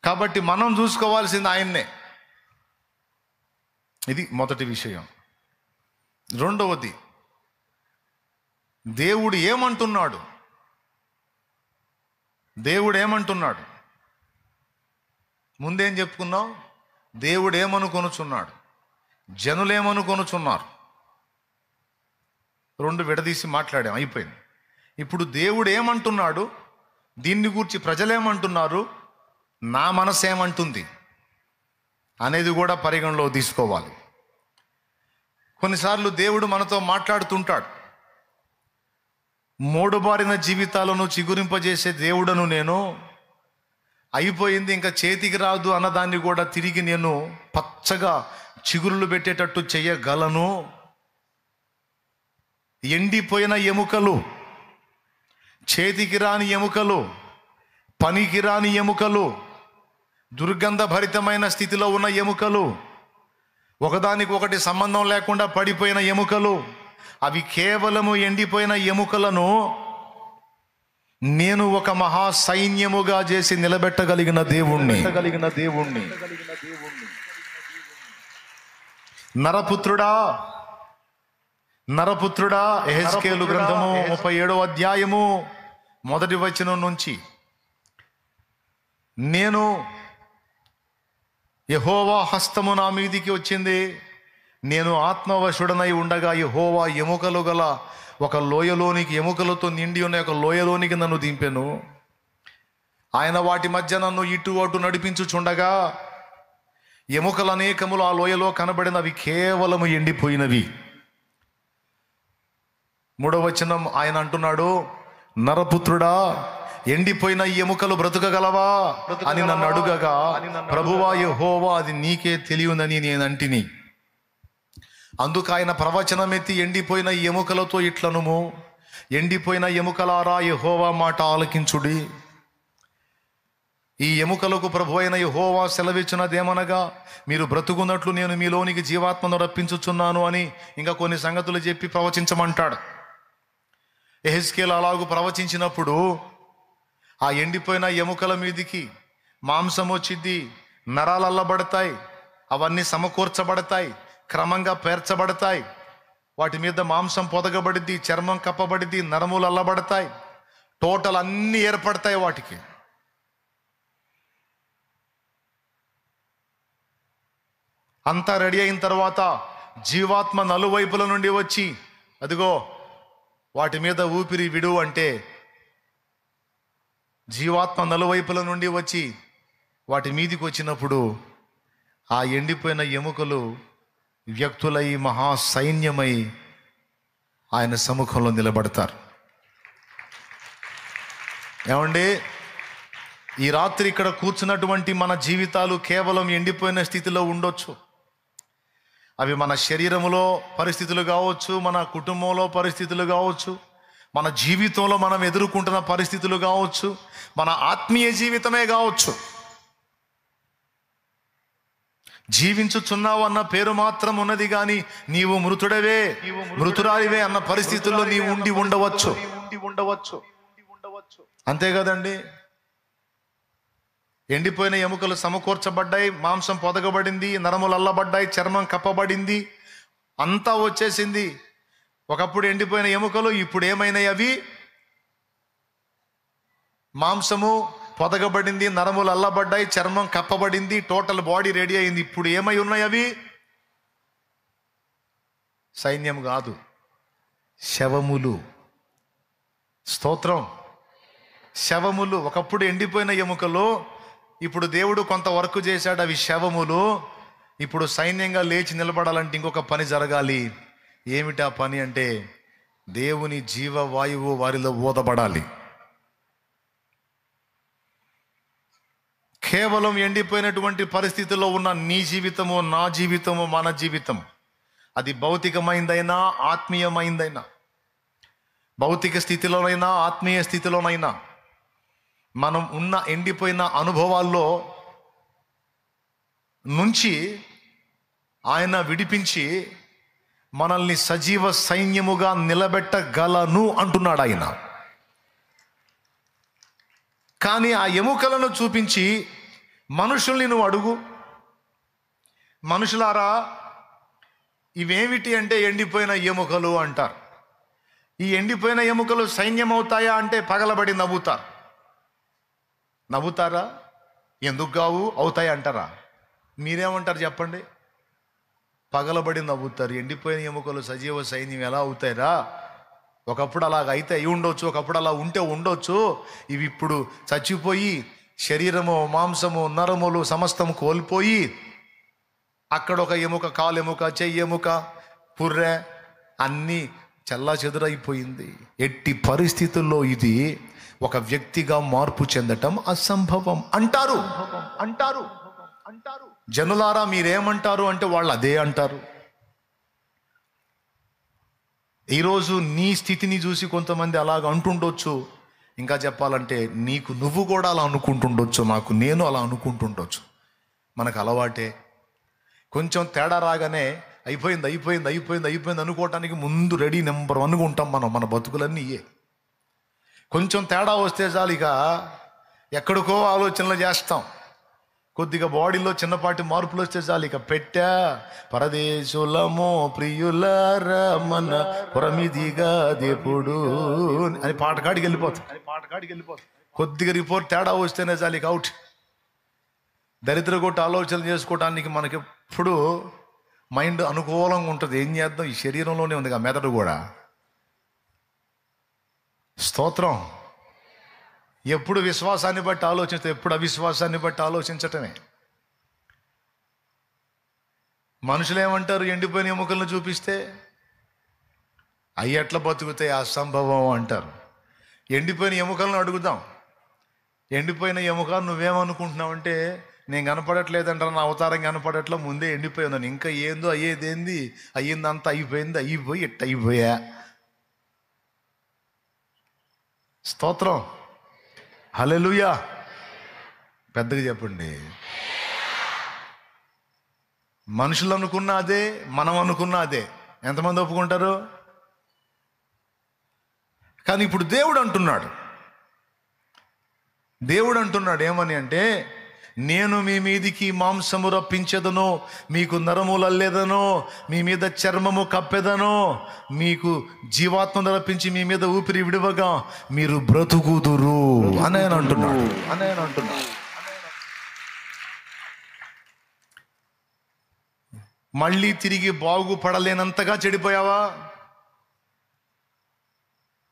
కాబట్టి మనం చూసుకోవాల్సింది ఆయన్నే. ఇది మొదటి విషయం. రెండవది, దేవుడు ఏమంటున్నాడు? ముందేం చెప్పుకున్నాం? దేవుడు ఏమనుకొనుచున్నాడు, జనులేమనుకొనుచున్నారు. రెండు విడదీసి మాట్లాడాం, అయిపోయింది. ఇప్పుడు దేవుడు ఏమంటున్నాడు, దీన్ని గురించి ప్రజలేమంటున్నారు, నా మనసు ఏమంటుంది అనేది కూడా పరిగణలో తీసుకోవాలి. కొన్నిసార్లు దేవుడు మనతో మాట్లాడుతుంటాడు. మూడుబారిన జీవితాలను చిగురింపజేసే దేవుడను నేను, అయిపోయింది ఇంకా చేతికి రాదు అన్నదాన్ని కూడా తిరిగి నేను పచ్చగా చిగురులు పెట్టేటట్టు చెయ్యగలను. ఎండిపోయిన ఎముకలు, చేతికి రాని ఎముకలు, పనికి రాని ఎముకలు, దుర్గంధభరితమైన స్థితిలో ఉన్న ఎముకలు, ఒకదానికి ఒకటి సంబంధం లేకుండా పడిపోయిన ఎముకలు, అవి కేవలము ఎండిపోయిన ఎముకలను నేను ఒక మహా సైన్యముగా చేసి నిలబెట్టగలిగిన దేవుణ్ణి. నరపుత్రుడా యెహెజ్కేలు గ్రంథము 37వ అధ్యాయము 1వ వచనం నుంచి, నేను యెహోవా హస్తము నా మీదికి వచ్చింది, నేను ఆత్మవశుడనై ఉండగా యెహోవా ఎముకలు గల ఒక లోయలోనికి, ఎముకలతో నిండి ఉన్న ఒక లోయలోనికి నన్ను దింపెను. ఆయన వాటి మధ్య నన్ను ఇటు అటు నడిపించుచుండగా ఎముకలు అనేకములు ఆ లోయలో కనబడినవి కేవలము ఎండిపోయినవి. 3వ వచనం ఆయన అంటున్నాడు, నరపుత్రుడా, ఎండిపోయిన ఈ ఎముకలు బ్రతుకగలవా అని నన్ను అడుగగా, ప్రభువా యెహోవా అది నీకే తెలియనని నేను అంటిని. అందుకు ఆయన ప్రవచనం ఎత్తి, ఎండిపోయిన ఈ ఎముకలతో ఇట్లనుము, ఎండిపోయిన ఎముకలారా యెహోవా మాట ఆలకించుడి. ఈ ఎముకలకు ప్రభు అయిన యెహోవా సెలవిచ్చినదేమనగా, మీరు బ్రతుకున్నట్లు నేను మీలోనికి జీవాత్మను రప్పించుచున్నాను అని ఇంకా కొన్ని సంగతులు చెప్పి ప్రవచించమంటాడు. యెహెజ్కేలు అలాగూ ప్రవచించినప్పుడు ఆ ఎండిపోయిన ఎముకల మీదికి మాంసం వచ్చిద్ది, నరాలు అల్లబడతాయి, అవన్నీ సమకూర్చబడతాయి, క్రమంగా పేర్చబడతాయి. వాటి మీద మాంసం పొదగబడిద్ది, చర్మం కప్పబడిద్ది, నరములు అల్లబడతాయి, టోటల్ అన్నీ ఏర్పడతాయి. వాటికి అంతా రెడీ అయిన తర్వాత జీవాత్మ నలువైపుల నుండి వచ్చి, అదిగో వాటి మీద ఊపిరి విడు అంటే జీవాత్మ నలువైపుల నుండి వచ్చి వాటి మీదికి వచ్చినప్పుడు ఆ ఎండిపోయిన ఎముకలు వ్యక్తులై మహా సైన్యమై ఆయన సముఖంలో నిలబడతారు. ఏమండి, ఈ రాత్రి ఇక్కడ కూర్చున్నటువంటి మన జీవితాలు కేవలం ఎండిపోయిన స్థితిలో ఉండొచ్చు. అవి మన శరీరములో పరిస్థితులు కావచ్చు, మన కుటుంబంలో పరిస్థితులు కావచ్చు, మన జీవితంలో మనం ఎదుర్కొంటున్న పరిస్థితులు కావచ్చు, మన ఆత్మీయ జీవితమే కావచ్చు. జీవించుచున్నావు అన్న పేరు మాత్రం ఉన్నది కానీ నీవు మృతుడవే, మృతురాలివే అన్న పరిస్థితుల్లో నీవు ఉండి ఉండవచ్చు. అంతే కదండి. ఎండిపోయిన ఎముకలు సమకూర్చబడ్డాయి, మాంసం పొదగబడింది, నరములు అల్లబడ్డాయి, చర్మం కప్పబడింది, అంతా వచ్చేసింది. ఒకప్పుడు ఎండిపోయిన ఎముకలు ఇప్పుడు ఏమైనాయి? అవి మాంసము పొదగబడింది, నరములు అల్లబడ్డాయి, చర్మం కప్పబడింది, టోటల్ బాడీ రెడీ అయింది. ఇప్పుడు ఏమై ఉన్నాయి? అవి సైన్యం కాదు, శవములు. స్తోత్రం. శవములు. ఒకప్పుడు ఎండిపోయిన ఎముకలు, ఇప్పుడు దేవుడు కొంత వర్క్ చేశాడు, అవి శవములు. ఇప్పుడు సైన్యంగా లేచి నిలబడాలంటే ఇంకొక పని జరగాలి. ఏమిటా పని అంటే దేవుని జీవవాయువు వారిలో ఊదబడాలి. కేవలం ఎండిపోయినటువంటి పరిస్థితుల్లో ఉన్న నీ జీవితము, నా జీవితము, మన జీవితం, అది భౌతికమైందైనా ఆత్మీయమైందైనా, భౌతిక స్థితిలోనైనా ఆత్మీయ స్థితిలోనైనా, మనం ఉన్న ఎండిపోయిన అనుభవాల్లో నుంచి ఆయన విడిపించి మనల్ని సజీవ సైన్యముగా నిలబెట్టగలను అంటున్నాడు ఆయన. కానీ ఆ ఎముకలను చూపించి మనుషుల్ని నువ్వు అడుగు, మనుషులారా ఇవేమిటి అంటే ఎండిపోయిన ఎముకలు అంటారు. ఈ ఎండిపోయిన ఎముకలు సైన్యం అవుతాయా అంటే పగలబడి నవ్వుతారు. నవ్వుతారా? ఎందుకు కావు, అవుతాయి అంటారా? మీరేమంటారు చెప్పండి? పగలబడి నవ్వుతారు. ఎండిపోయిన ఎముకలు సజీవ సైన్యం ఎలా అవుతాయిరా? ఒకప్పుడు అలాగ అయితే అయి ఉండొచ్చు, ఒకప్పుడు అలా ఉంటే ఉండొచ్చు. ఇవి ఇప్పుడు చచ్చిపోయి శరీరము, మాంసము, నరములు సమస్తం కోల్పోయి అక్కడ ఒక ఎముక, కాలు ఎముక, చెయ్యి ఎముక, పుర్రె అన్నీ చల్లా చెదురైపోయింది. ఎట్టి పరిస్థితుల్లో ఇది ఒక వ్యక్తిగా మార్పు చెందటం అసంభవం అంటారు. జనులారా మీరేమంటారు అంటే వాళ్ళు అదే అంటారు. ఈరోజు నీ స్థితిని చూసి కొంతమంది అలాగ అంటుండొచ్చు. ఇంకా చెప్పాలంటే నీకు నువ్వు కూడా అలా అనుకుంటుండొచ్చు, నేను అలా అనుకుంటుండొచ్చు. మనకు అలవాటే. కొంచెం తేడా రాగానే అయిపోయింది అనుకోవటానికి ముందు రెడీ నెంబర్ 1గా ఉంటాం మనం. మన బతుకులన్నీ ఇయే. కొంచెం తేడా వస్తే చాలు ఇక ఎక్కడికో ఆలోచనలు చేస్తాం. కొద్దిగా బాడీలో చిన్నపాటి మార్పులు వస్తే చాలు ఇక పెట్టా పరదేశులమో ప్రియులారా మన పురమిదిగా దేవుడు అని పాటకాడికి వెళ్ళిపోతాం. కొద్దిగా రిపోర్ట్ తేడా వస్తేనే చాలు ఇక అవుట్. దరిద్ర కొట్టి ఆలోచనలు చేసుకోవటానికి మనకి ఎప్పుడు మైండ్ అనుకూలంగా ఉంటుంది. ఏం చేద్దాం, ఈ శరీరంలోనే ఉంది మెదడు కూడా. స్తోత్రం. ఎప్పుడు విశ్వాసాన్ని బట్టి ఆలోచిస్తే, ఎప్పుడు అవిశ్వాసాన్ని బట్టి ఆలోచించటమే. మనుషులు ఏమంటారు? ఎండిపోయిన ఎముకలను చూపిస్తే అవి ఎట్లా బతుకుతాయి, అసంభవం అంటారు. ఎండిపోయిన ఎముకలను అడుగుదాం. ఎండిపోయిన ఎముక నువ్వేమనుకుంటున్నావు అంటే, నేను కనపడట్లేదంటారా, నా అవతారం కనపడట్లా, ముందే ఎండిపోయిందని. ఇంకా ఏందో అయ్యేదేంది, అయ్యిందంతా అయిపోయింది, అయిపోయి ఎట్ట అయిపోయా. స్తోత్రం. హల్లెలూయా. పెద్దగా చెప్పండి. మనుషులు అనుకున్న అదే, మనం అనుకున్న అదే. ఎంతమంది ఒప్పుకుంటారు? కానీ ఇప్పుడు దేవుడు అంటున్నాడు ఏమని అంటే, నేను మీ మీదికి మాంసము రప్పించెదను, మీకు నరములు అల్లేదను, మీ మీద చర్మము కప్పెదను, మీకు జీవాత్మను రప్పించి మీ మీద ఊపిరి విడవగా మీరు బ్రతుకుదురు అని ఆయన అంటున్నాడు. మళ్ళీ తిరిగి బాగుపడలేనంతగా చెడిపోయావా?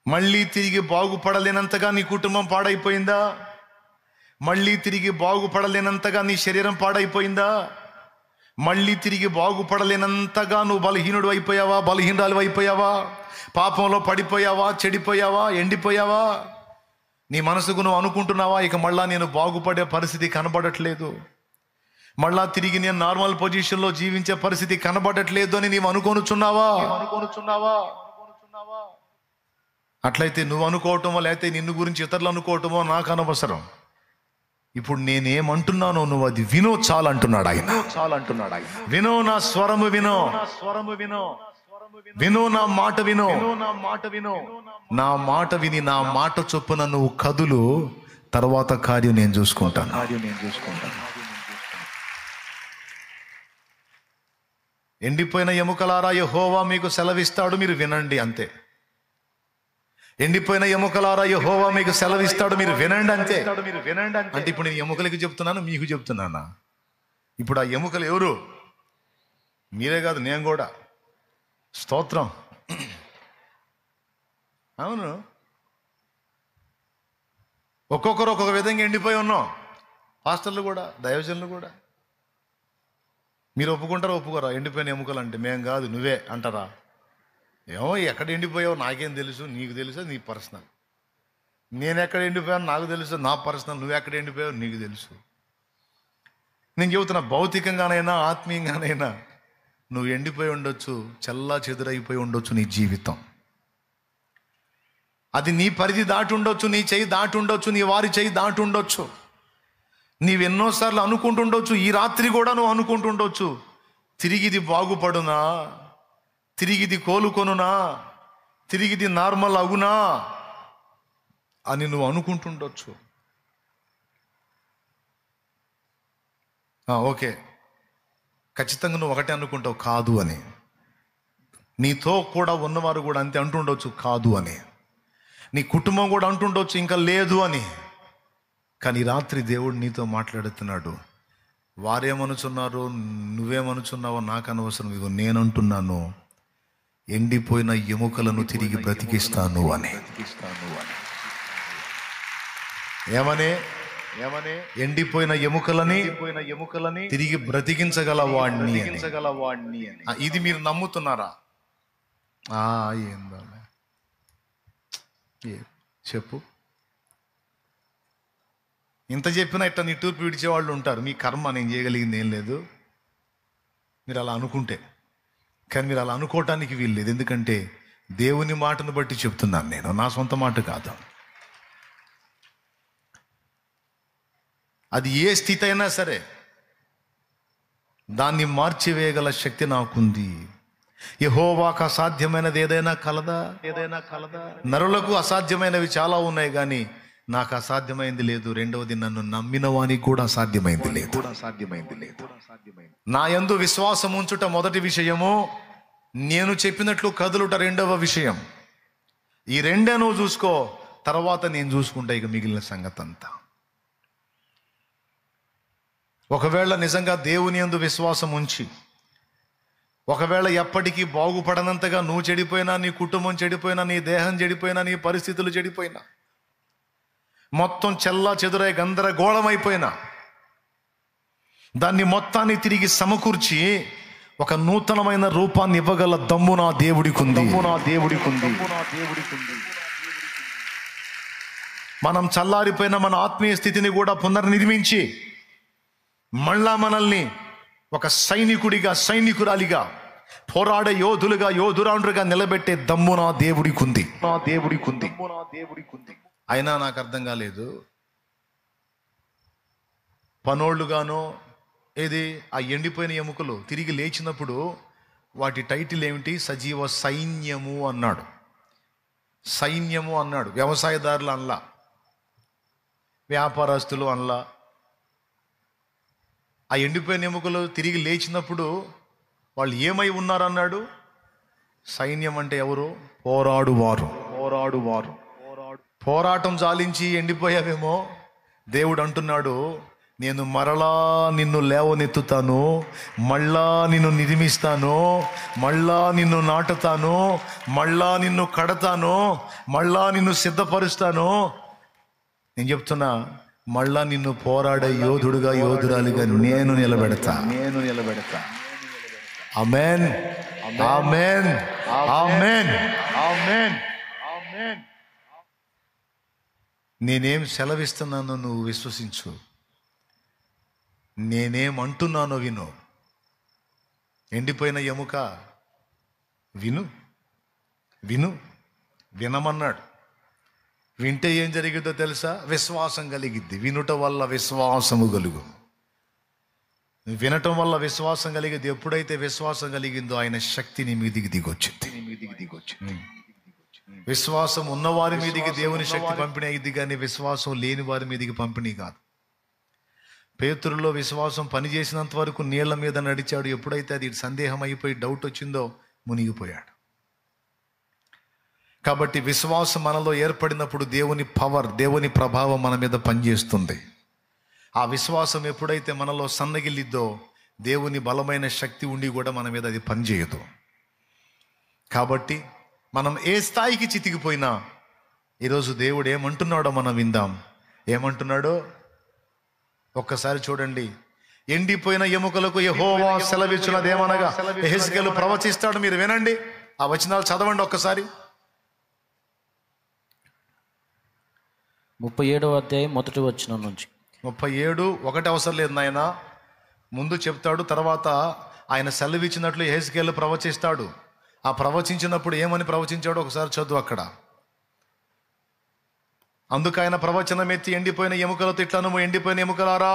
మళ్ళీ తిరిగి బాగుపడలేనంతగా నీ కుటుంబం పాడైపోయిందా? మళ్ళీ తిరిగి బాగుపడలేనంతగా నీ శరీరం పాడైపోయిందా? మళ్ళీ తిరిగి బాగుపడలేనంతగా నువ్వు బలహీనుడు అయిపోయావా? బలహీనురాలు అయిపోయావా? పాపంలో పడిపోయావా? చెడిపోయావా? ఎండిపోయావా? నీ మనసుకు నువ్వు అనుకుంటున్నావా, ఇక మళ్ళా నేను బాగుపడే పరిస్థితి కనబడట్లేదు, మళ్ళా తిరిగి నేను నార్మల్ పొజిషన్లో జీవించే పరిస్థితి కనబడట్లేదు అని నీవు అనుకొనుచున్నావా? అట్లయితే నువ్వు అనుకోవటమో లేకపోతే నిన్ను గురించి ఇతరులు అనుకోవటమో నాకు అనవసరం. ఇప్పుడు నేనేమంటున్నానో నువ్వు అది వినో చాలంటున్నాడు ఆయన. వినో, నా స్వరము వినో, వినో నా మాట వినో, నా మాట విని నా మాట చొప్పున నువ్వు కదులు, తర్వాత కార్యం నేను చూసుకుంటాను. ఎండిపోయిన ఎముకలారా యెహోవా మీకు సెలవిస్తాడు, మీరు వినండి అంతే. ఎండిపోయిన ఎముకలారా యెహోవా మీకు సెలవిస్తాడు, మీరు వినండి అంతే. అంటే ఇప్పుడు నేను ఎముకలకి చెప్తున్నాను, మీకు చెప్తున్నానా? ఇప్పుడు ఆ ఎముకలు ఎవరు? మీరే కాదు, నేను కూడా. స్తోత్రం. అవును, ఒక్కొక్కరు ఒక్కొక్క విధంగా ఎండిపోయి ఉన్నాం. పాస్టర్లు కూడా, దైవజనులు కూడా. మీరు ఒప్పుకుంటారా ఒప్పుకోరా? ఎండిపోయిన ఎముకలు అంటే మేము కాదు నువ్వే అంటారా? ఏమో, ఎక్కడ ఎండిపోయావు నాకేం తెలుసు, నీకు తెలుసు, నీ పర్సనల్. నేను ఎక్కడ ఎండిపోయాను నాకు తెలుసు, నా పర్సనల్. నువ్వు ఎక్కడ ఎండిపోయావు నీకు తెలుసు. నేను చెబుతున్నా, భౌతికంగానైనా ఆత్మీయంగానైనా నువ్వు ఎండిపోయి ఉండొచ్చు, చల్లా చెదురైపోయి ఉండొచ్చు నీ జీవితం. అది నీ పరిధి దాటి ఉండొచ్చు, నీ చెయ్యి దాటి ఉండొచ్చు, నీ వారి చెయ్యి దాటి ఉండొచ్చు. నీవెన్నోసార్లు అనుకుంటుండొచ్చు, ఈ రాత్రి కూడా నువ్వు అనుకుంటుండొచ్చు, తిరిగిది బాగుపడునా, తిరిగిది కోలుకొనునా, తిరిగిది నార్మల్ అగునా అని నువ్వు అనుకుంటుండొచ్చు. ఓకే, ఖచ్చితంగా నువ్వు ఒకటే అనుకుంటావు, కాదు అని. నీతో కూడా ఉన్నవారు కూడా అంతే అంటుండొచ్చు, కాదు అని. నీ కుటుంబం కూడా అంటుండొచ్చు, ఇంకా లేదు అని. కానీ రాత్రి దేవుడు నీతో మాట్లాడుతున్నాడు. వారేమనుచున్నారో, నువ్వేమనుచున్నావో నాకు అనవసరం. ఇదిగో నేనంటున్నాను, ఎండిపోయిన ఎముకలను తిరిగి బ్రతికిస్తాను అని. ఏమనే ఎండిపోయిన ఎముకలని తిరిగి బ్రతికించగల వాడిని. ఇది మీరు నమ్ముతున్నారా? ఏందో చెప్పు. ఇంత చెప్పినా ఇట్లా నిట్టూర్పు విడిచేవాళ్ళు ఉంటారు. మీ కర్మ, నేను చేయగలిగింది ఏం లేదు. మీరు అలా అనుకుంటే, కానీ మీరు అలా అనుకోవటానికి వీల్లేదు. ఎందుకంటే దేవుని మాటను బట్టి చెప్తున్నాను నేను, నా సొంత మాట కాదు. అది ఏ స్థితి అయినా సరే దాన్ని మార్చివేయగల శక్తి నాకుంది. యెహోవాకు అసాధ్యమైనది ఏదైనా కలదా? నరులకు అసాధ్యమైనవి చాలా ఉన్నాయి, కానీ నాకు అసాధ్యమైంది లేదు. రెండవది, నన్ను నమ్మిన వానికి కూడా అసాధ్యమైంది లేదు. నా యందు విశ్వాసం ఉంచుట మొదటి విషయము, నేను చెప్పినట్లు కదులుట రెండవ విషయం. ఈ రెండే నువ్వు చూసుకో, తర్వాత నేను చూసుకుంటా ఇక మిగిలిన సంగతి అంతా. ఒకవేళ నిజంగా దేవుని యందు విశ్వాసం ఉంచి, ఒకవేళ ఎప్పటికీ బాగుపడనంతగా నువ్వు చెడిపోయినా, నీ కుటుంబం చెడిపోయినా, నీ దేహం చెడిపోయినా, నీ పరిస్థితులు చెడిపోయినా, మొత్తం చెల్లా చెదురై గందరగోళమైపోయినా, దాన్ని మొత్తాన్ని తిరిగి సమకూర్చి ఒక నూతనమైన రూపాన్ని ఇవ్వగల దమ్ము నా దేవుడికి ఉంది. మనం చల్లారిపోయిన మన ఆత్మీయ స్థితిని కూడా పునర్నిర్మించి మళ్ళా మనల్ని ఒక సైనికుడిగా, సైనికురాలిగా, పోరాడే యోధులుగా, యోధురాండ్రుగా నిలబెట్టే దమ్ము నా దేవుడికి ఉంది. అయినా నాకు అర్థం కాలేదు, పనోళ్ళుగానో ఏది ఆ ఎండిపోయిన ఎముకలు తిరిగి లేచినప్పుడు వాటి టైటిల్ ఏమిటి? సజీవ సైన్యము అన్నాడు. సైన్యము అన్నాడు. వ్యవసాయదారులు అనలా, వ్యాపారస్తులు అనలా. ఆ ఎండిపోయిన ఎముకలు తిరిగి లేచినప్పుడు వాళ్ళు ఏమై ఉన్నారన్నాడు? సైన్యం అంటే ఎవరు? పోరాడువారు. పోరాటం చాలించి ఎండిపోయావేమో, దేవుడు అంటున్నాడు, నేను మరలా నిన్ను లేవనెత్తుతాను, మళ్ళా నిన్ను నిర్మిస్తాను, మళ్ళా నిన్ను నాటుతాను, మళ్ళా నిన్ను కడతాను, మళ్ళా నిన్ను సిద్ధపరుస్తాను. నేను చెప్తున్నా, మళ్ళా నిన్ను పోరాడే యోధుడుగా, యోధురాలిగా నేను నిలబెడతా. ఆమేన్, ఆమేన్, ఆమేన్, ఆమేన్. నేనేం సెలవిస్తున్నానో నువ్వు విశ్వసించు, నేనేమంటున్నానో విను. ఎండిపోయిన ఎముక విను, విను, వినమన్నాడు. వింటే ఏం జరిగిద్దో తెలుసా? విశ్వాసం కలిగిద్ది. వినుట వల్ల విశ్వాసము కలుగు. వినటం వల్ల విశ్వాసం కలిగిద్ది. ఎప్పుడైతే విశ్వాసం కలిగిందో ఆయన శక్తి నీ మీదికి దిగొచ్చింది. విశ్వాసం ఉన్నవారి మీదికి దేవుని శక్తి పంపిణీ అయింది, కానీ విశ్వాసం లేని వారి మీదికి పంపిణీ కాదు. పేతురులో విశ్వాసం పనిచేసినంత వరకు నీళ్ల మీద నడిచాడు. ఎప్పుడైతే అది సందేహం అయిపోయి డౌట్ వచ్చిందో మునిగిపోయాడు. కాబట్టి విశ్వాసం మనలో ఏర్పడినప్పుడు దేవుని పవర్, దేవుని ప్రభావం మన మీద పనిచేస్తుంది. ఆ విశ్వాసం ఎప్పుడైతే మనలో సన్నగిల్లిద్దో దేవుని బలమైన శక్తి ఉండి కూడా మన మీద అది పనిచేయదు. కాబట్టి మనం ఏ స్థాయికి చితికిపోయినా ఈరోజు దేవుడు ఏమంటున్నాడో మనం విందాం. ఏమంటున్నాడో ఒక్కసారి చూడండి. ఎండిపోయిన ఎముకలకు యెహోవా సెలవిచ్చినదేమనగా, యెహెజ్కేలు ప్రవచిస్తాడు. మీరు వినండి, ఆ వచనాలు చదవండి ఒక్కసారి. 37వ అధ్యాయం మొదటి వచనం నుంచి. 37 ఒకటి అవసరం లేదు నాయన, ముందు చెప్తాడు, తర్వాత ఆయన సెలవిచ్చినట్లు యెహెజ్కేలు ప్రవచిస్తాడు. ఆ ప్రవచించినప్పుడు ఏమని ప్రవచించాడో ఒకసారి చదువు అక్కడ. అందుకు ఆయన ప్రవచనం ఎత్తి, ఎండిపోయిన ఎముకలతో ఇట్లను, ఎండిపోయిన ఎముకలారా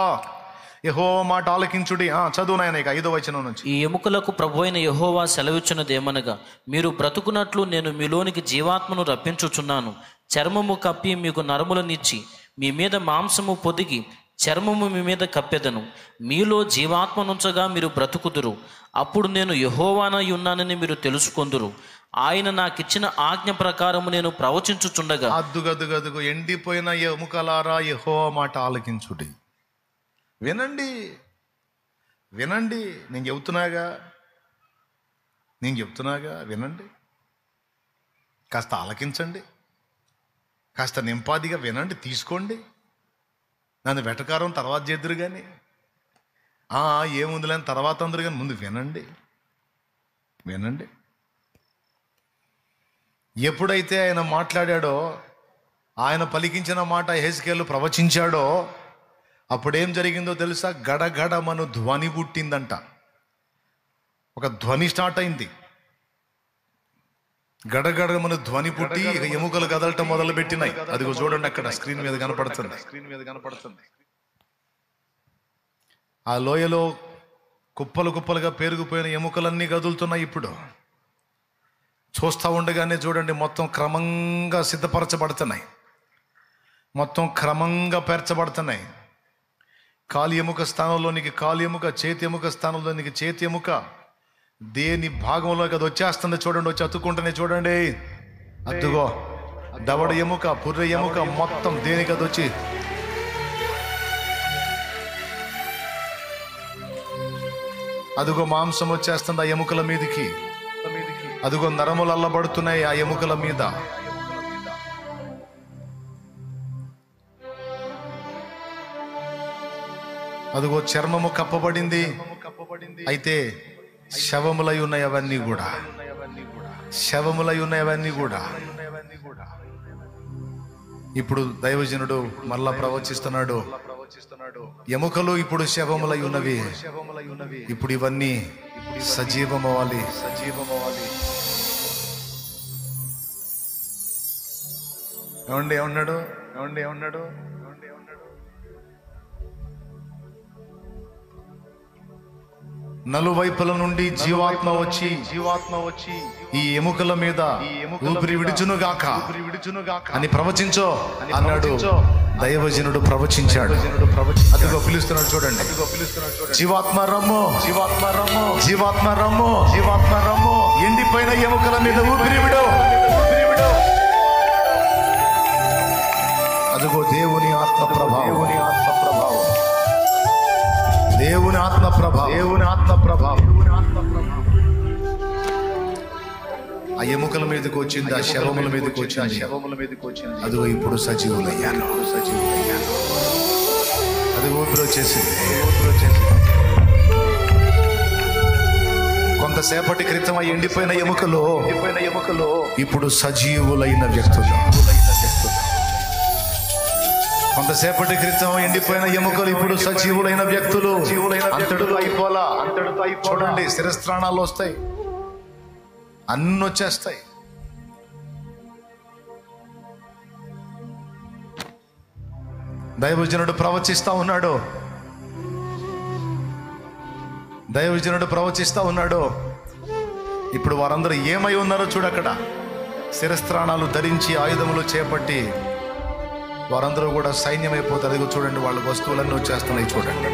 యెహోవా మాట ఆలకించుడి. చదువు నాయన ఇక 5వ వచనం నుంచి. ఈ ఎముకలకు ప్రభువైన యెహోవా సెలవిచ్చినదేమనగా, మీరు బ్రతుకున్నట్లు నేను మీలోనికి జీవాత్మను రప్పించుచున్నాను. చర్మము కప్పి మీకు నరములనిచ్చి మీ మీద మాంసము పొదిగి చర్మము మీ మీద కప్పెదను. మీలో జీవాత్మనుంచగా మీరు బ్రతుకుదురు. అప్పుడు నేను యెహోవానై ఉన్నానని మీరు తెలుసుకొందురు. ఆయన నాకిచ్చిన ఆజ్ఞ ప్రకారము నేను ప్రవచించుచుండగా. అద్దుగదుగదుగు ఎండిపోయిన ఎముకలారా యెహోవా మాట ఆలకించుడి. వినండి, వినండి, నేను చెప్తున్నాగా వినండి. కాస్త ఆలకించండి, కాస్త నింపాదిగా వినండి, తీసుకోండి. నన్ను వెటకారం తర్వాత చేద్దురు కానీ, ఏముందిలేని తర్వాత అందరు కానీ ముందు వినండి, వినండి. ఎప్పుడైతే ఆయన మాట్లాడాడో, ఆయన పలికించిన మాట యెహెజ్కేలు ప్రవచించాడో, అప్పుడేం జరిగిందో తెలుసా? గడగడమను ధ్వని పుట్టిందంట. ఒక ధ్వని స్టార్ట్ అయింది. గడగడమను ధ్వని పుట్టి ఇక ఎముకలు కదలటం మొదలు పెట్టినాయి. అదిగో చూడండి, అక్కడ స్క్రీన్ మీద కనపడుతుంది. ఆ లోయలో కుప్పలు కుప్పలుగా పేరుకుపోయిన ఎముకలన్నీ కదులుతున్నాయి. ఇప్పుడు చూస్తూ ఉండగానే చూడండి, మొత్తం క్రమంగా సిద్ధపరచబడుతున్నాయి, మొత్తం క్రమంగా పేర్చబడుతున్నాయి. కాలి ఎముక స్థానంలోనికి కాలి ఎముక, చేతి ఎముక స్థానంలోనికి చేతి ఎముక, దేని భాగంలోకి అది వచ్చేస్తుంది చూడండి, వచ్చి అతుక్కుంటూనే చూడండి. అద్దుగో దవడ ఎముక, పుర్రె ఎముక, మొత్తం దేనికి అది వచ్చి అదిగో మాంసం వచ్చేస్తుంది ఆ ఎముకల మీదికి. అదిగో నరములు అల్లబడుతున్నాయి ఆ ఎముకల మీద. అదిగో చర్మము కప్పబడింది. అయితే శవములై ఉన్నాయి అవన్నీ కూడా, శవములై ఉన్నాయి అవన్నీ కూడా. ఇప్పుడు దైవజనుడు మళ్ళా ప్రవచిస్తున్నాడు, ఎముకలు ఇప్పుడు శవములై ఉన్నవి, ఇప్పుడు ఇవన్నీ సజీవమవ్వాలి. ఏమన్నాడు? నలువైపుల నుండి జీవాత్మ వచ్చి ఈ ఎముకల మీద ఊపిరి విడుచునుగాక అని ప్రవచించో అన్నాడు. దైవజనుడు ప్రవచించాడు. అదిగో పిలుస్తున్నాడు చూడండి. జీవాత్మ రమ్ము, జీవాత్మ రమ్ము, జీవాత్మ రమ్ము, జీవాత్మ రమ్ము. ఎండిపోయిన ఎముకల మీద ఊపిరి విడు. అదిగో దేవుని ఆత్మ ప్రభావం, దేవుని ఆత్మ ప్రభావం, దేవుని ఆత్మ ప్రభావం, దేవుని ఆత్మ ప్రభావం. ఆ ఎముకల మీదకి వచ్చింది, ఆ శవముల మీదకి వచ్చింది, శవముల మీదకి వచ్చింది. అదిగో ఇప్పుడు సజీవులయ్యాను, సజీవులయ్యాను. అది ఊపిరి వచ్చేసింది, ఊపిరి వచ్చేసింది. కొంతసేపటి క్రితం ఎండిపోయిన ఎముకలు ఇప్పుడు సజీవులైన వ్యక్తులు. కొంతసేపటి క్రితం ఎండిపోయిన ఎముకలు ఇప్పుడు సజీవులైన వ్యక్తులు. అంతటితో అయిపోలా, అంతటితో చూడండి. శిరస్త్రాణాలు వస్తాయి, అన్ని వచ్చేస్తాయి. దైవజనుడు ప్రవచిస్తా ఉన్నాడు, దైవజనుడు ప్రవచిస్తా ఉన్నాడు. ఇప్పుడు వారందరూ ఏమై ఉన్నారో చూడక్కడ. శిరస్త్రాణాలు ధరించి ఆయుధములు చేపట్టి వారందరూ కూడా సైన్యమైపోతారు. అదిగో చూడండి, వాళ్ళ వస్తువులన్నీ వచ్చేస్తున్నాయి చూడండి.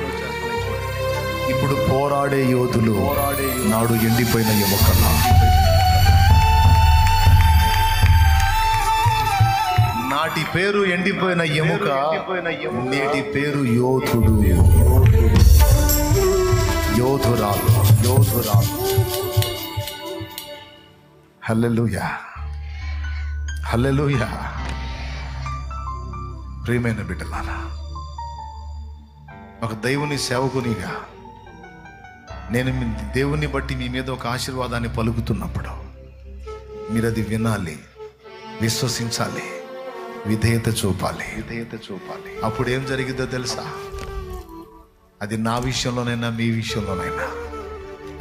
ఇప్పుడు పోరాడే యోధులు నాడు ఎండిపోయిన ఎముకల, నాటి పేరు ఎండిపోయిన ఎముక, నేటి పేరు యోధుడు, యోధురాలు, యోధురాలు. హల్లెలూయా, హల్లెలూయా. ప్రియమైన బిడ్డలారా, ఒక దేవుని సేవకునిగా నేను దేవుని బట్టి మీ మీద ఒక ఆశీర్వాదాన్ని పలుకుతున్నప్పుడు మీరు అది వినాలి, విశ్వసించాలి, విధేయత చూపాలి, విధేయత చూపాలి. అప్పుడు ఏం జరిగిందో తెలుసా? అది నా విషయంలోనైనా మీ విషయంలోనైనా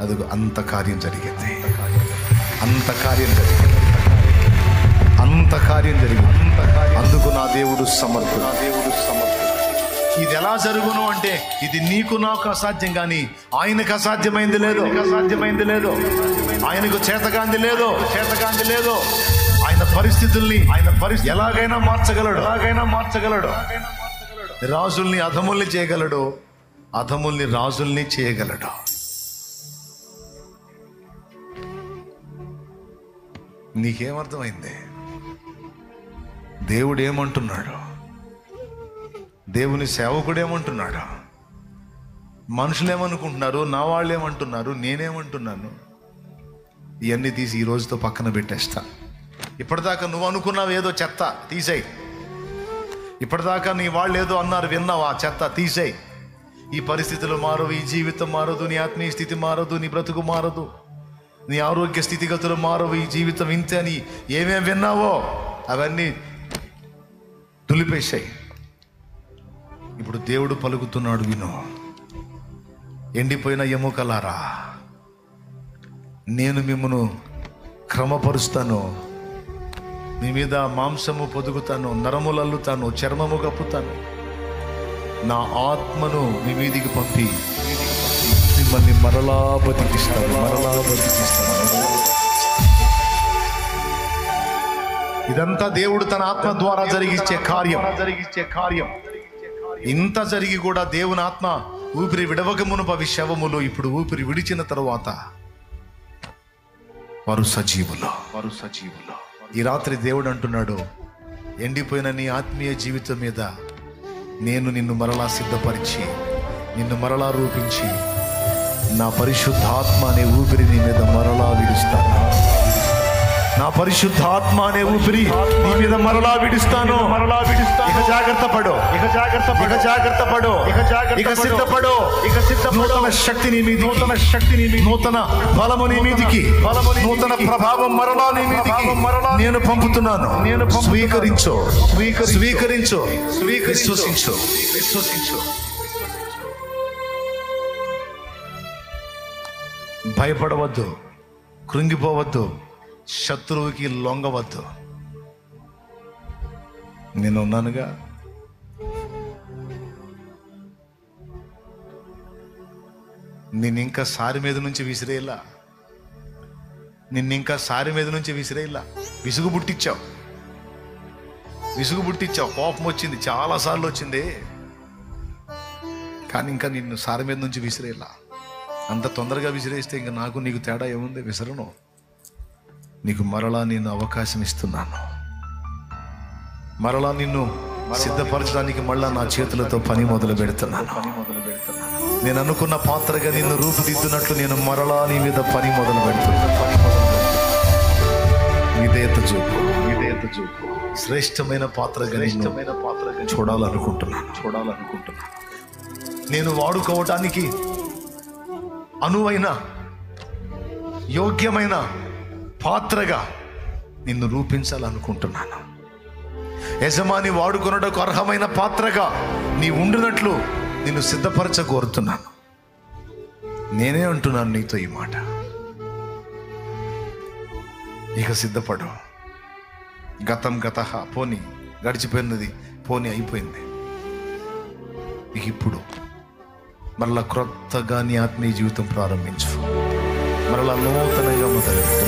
అది అంత కార్యం జరిగింది, అంత కార్యం జరిగింది, అంత కార్యం జరిగింది. అందుకు నా దేవుడు సమర్థుడు, నా దేవుడు సమర్థుడు. ఇది ఎలా జరుగును అంటే ఇది నీకు నాకు అసాధ్యం, కానీ ఆయనకు అసాధ్యమైంది లేదు, అసాధ్యమైంది లేదు. ఆయనకు చేతగాంది లేదు, చేతగాంది లేదు. ఆయన పరిస్థితుల్ని ఎలాగైనా మార్చగలడు, ఎలాగైనా మార్చగలడు. రాజుల్ని అధముల్ని చేయగలడు, అధముల్ని రాజుల్ని చేయగలడు. నీకేమర్థమైంది? దేవుడు ఏమంటున్నాడు? దేవుని సేవకుడు ఏమంటున్నాడు? మనుషులు ఏమనుకుంటున్నారు? నా వాళ్ళు ఏమంటున్నారు? నేనేమంటున్నాను? ఇవన్నీ తీసి ఈ రోజుతో పక్కన పెట్టేస్తా. ఇప్పటిదాకా నువ్వు అనుకున్నావు ఏదో చెత్త తీసేయి. ఇప్పటిదాకా నీ వాళ్ళు ఏదో అన్నారు విన్నావు, ఆ చెత్త తీసేయి. ఈ పరిస్థితులు మారవు, ఈ జీవితం మారదు, నీ ఆత్మీయ స్థితి మారదు, నీ బ్రతుకు మారదు, నీ ఆరోగ్య స్థితిగతులు మారవు, ఈ జీవితం ఇంతే అని ఏమేమి విన్నావో అవన్నీ తులిపేశాయి. ఇప్పుడు దేవుడు పలుకుతున్నాడు, విను. ఎండిపోయిన ఎముకలారా, నేను మిమ్మను క్రమపరుస్తాను, మీ మీద మాంసము పొదుగుతాను, నరములు అల్లుతాను, చర్మము కప్పుతాను, నా ఆత్మను మీ మీదికి పంపి మిమ్మల్ని మరలా బతికిస్తాను, మరలా బతికిస్తాను. ఇదంతా దేవుడు తన ఆత్మ ద్వారా జరిగించే కార్యం. ఇంత జరిగి కూడా దేవుని ఆత్మ ఊపిరి విడవక మునుపు అవి శవములు, ఇప్పుడు ఊపిరి విడిచిన తరువాత వారు సజీవులు, వారు సజీవులు. ఈ రాత్రి దేవుడు అంటున్నాడు, ఎండిపోయిన నీ ఆత్మీయ జీవితం మీద నేను నిన్ను మరలా సిద్ధపరిచి, నిన్ను మరలా రూపించి, నా పరిశుద్ధాత్మ అనే ఊపిరి నీ మీద మరలా విడుస్తాను. నా పరిశుద్ధాత్మ అనే ఊపిరి నీ మీద మరలా విడుస్తాను, మరలా విడుస్తాను. ఇక జాగ్రత్త పడు, ఇక జాగ్రత్త పడు, ఇక జాగ్రత్త పడు, ఇక సిద్ధపడు, ఇక సిద్ధపడు. నూతన శక్తి నీ మీద, నూతన శక్తి నీ మీద, నూతన బలము నీ మీదికి, నూతన ప్రభావం మరలా నీ మీదికి నేను పంపుతున్నాను. నేను స్వీకరించు, స్వీకరించు, విశ్వసించు, విశ్వసించు. భయపడవద్దు, కృంగిపోవద్దు, శత్రువుకి లొంగవద్దు. నేను ఉన్నానుగా. నిన్నింకా సారి మీద నుంచి విసిరేలా, నిన్నింకా సారి మీద నుంచి విసిరేలా. విసుగు పుట్టించావు, కోపం వచ్చింది, చాలాసార్లు వచ్చింది, కానీ ఇంకా నిన్ను సారి మీద నుంచి విసిరేలా. అంత తొందరగా విసిరేస్తే ఇంకా నాకు నీకు తేడా ఏముంది? విసరను. నీకు మరలా నేను అవకాశం ఇస్తున్నాను. మరలా నిన్ను సిద్ధపరచడానికి మళ్ళా నా చేతులతో పని మొదలు పెడుతున్నాను. నేను అనుకున్న పాత్రగా నిన్ను రూపుదిద్దునట్లు నేను మరలా నీ మీద పని మొదలు పెడుతున్నాను. విధేయత చూపు. శ్రేష్టమైన పాత్రగా చూడాలనుకుంటున్నాను. నేను వాడుకోవటానికి అనువైన యోగ్యమైన పాత్రగా నిన్ను రూపించాలనుకుంటున్నాను. యజమాని వాడుకొనుటకు అర్హమైన పాత్రగా నీ ఉండినట్లు నిన్ను సిద్ధపరచ కోరుతున్నాను. నేనే అంటున్నాను నీతో ఈ మాట. ఇక సిద్ధపడు. గతం గతః, పోనీ గడిచిపోయినది పోనీ, అయిపోయింది. ఇక ఇప్పుడు మరలా క్రొత్తగా నీ ఆత్మీయ జీవితం ప్రారంభించు. మరలా నూతనంగా మొదలుపెట్టు.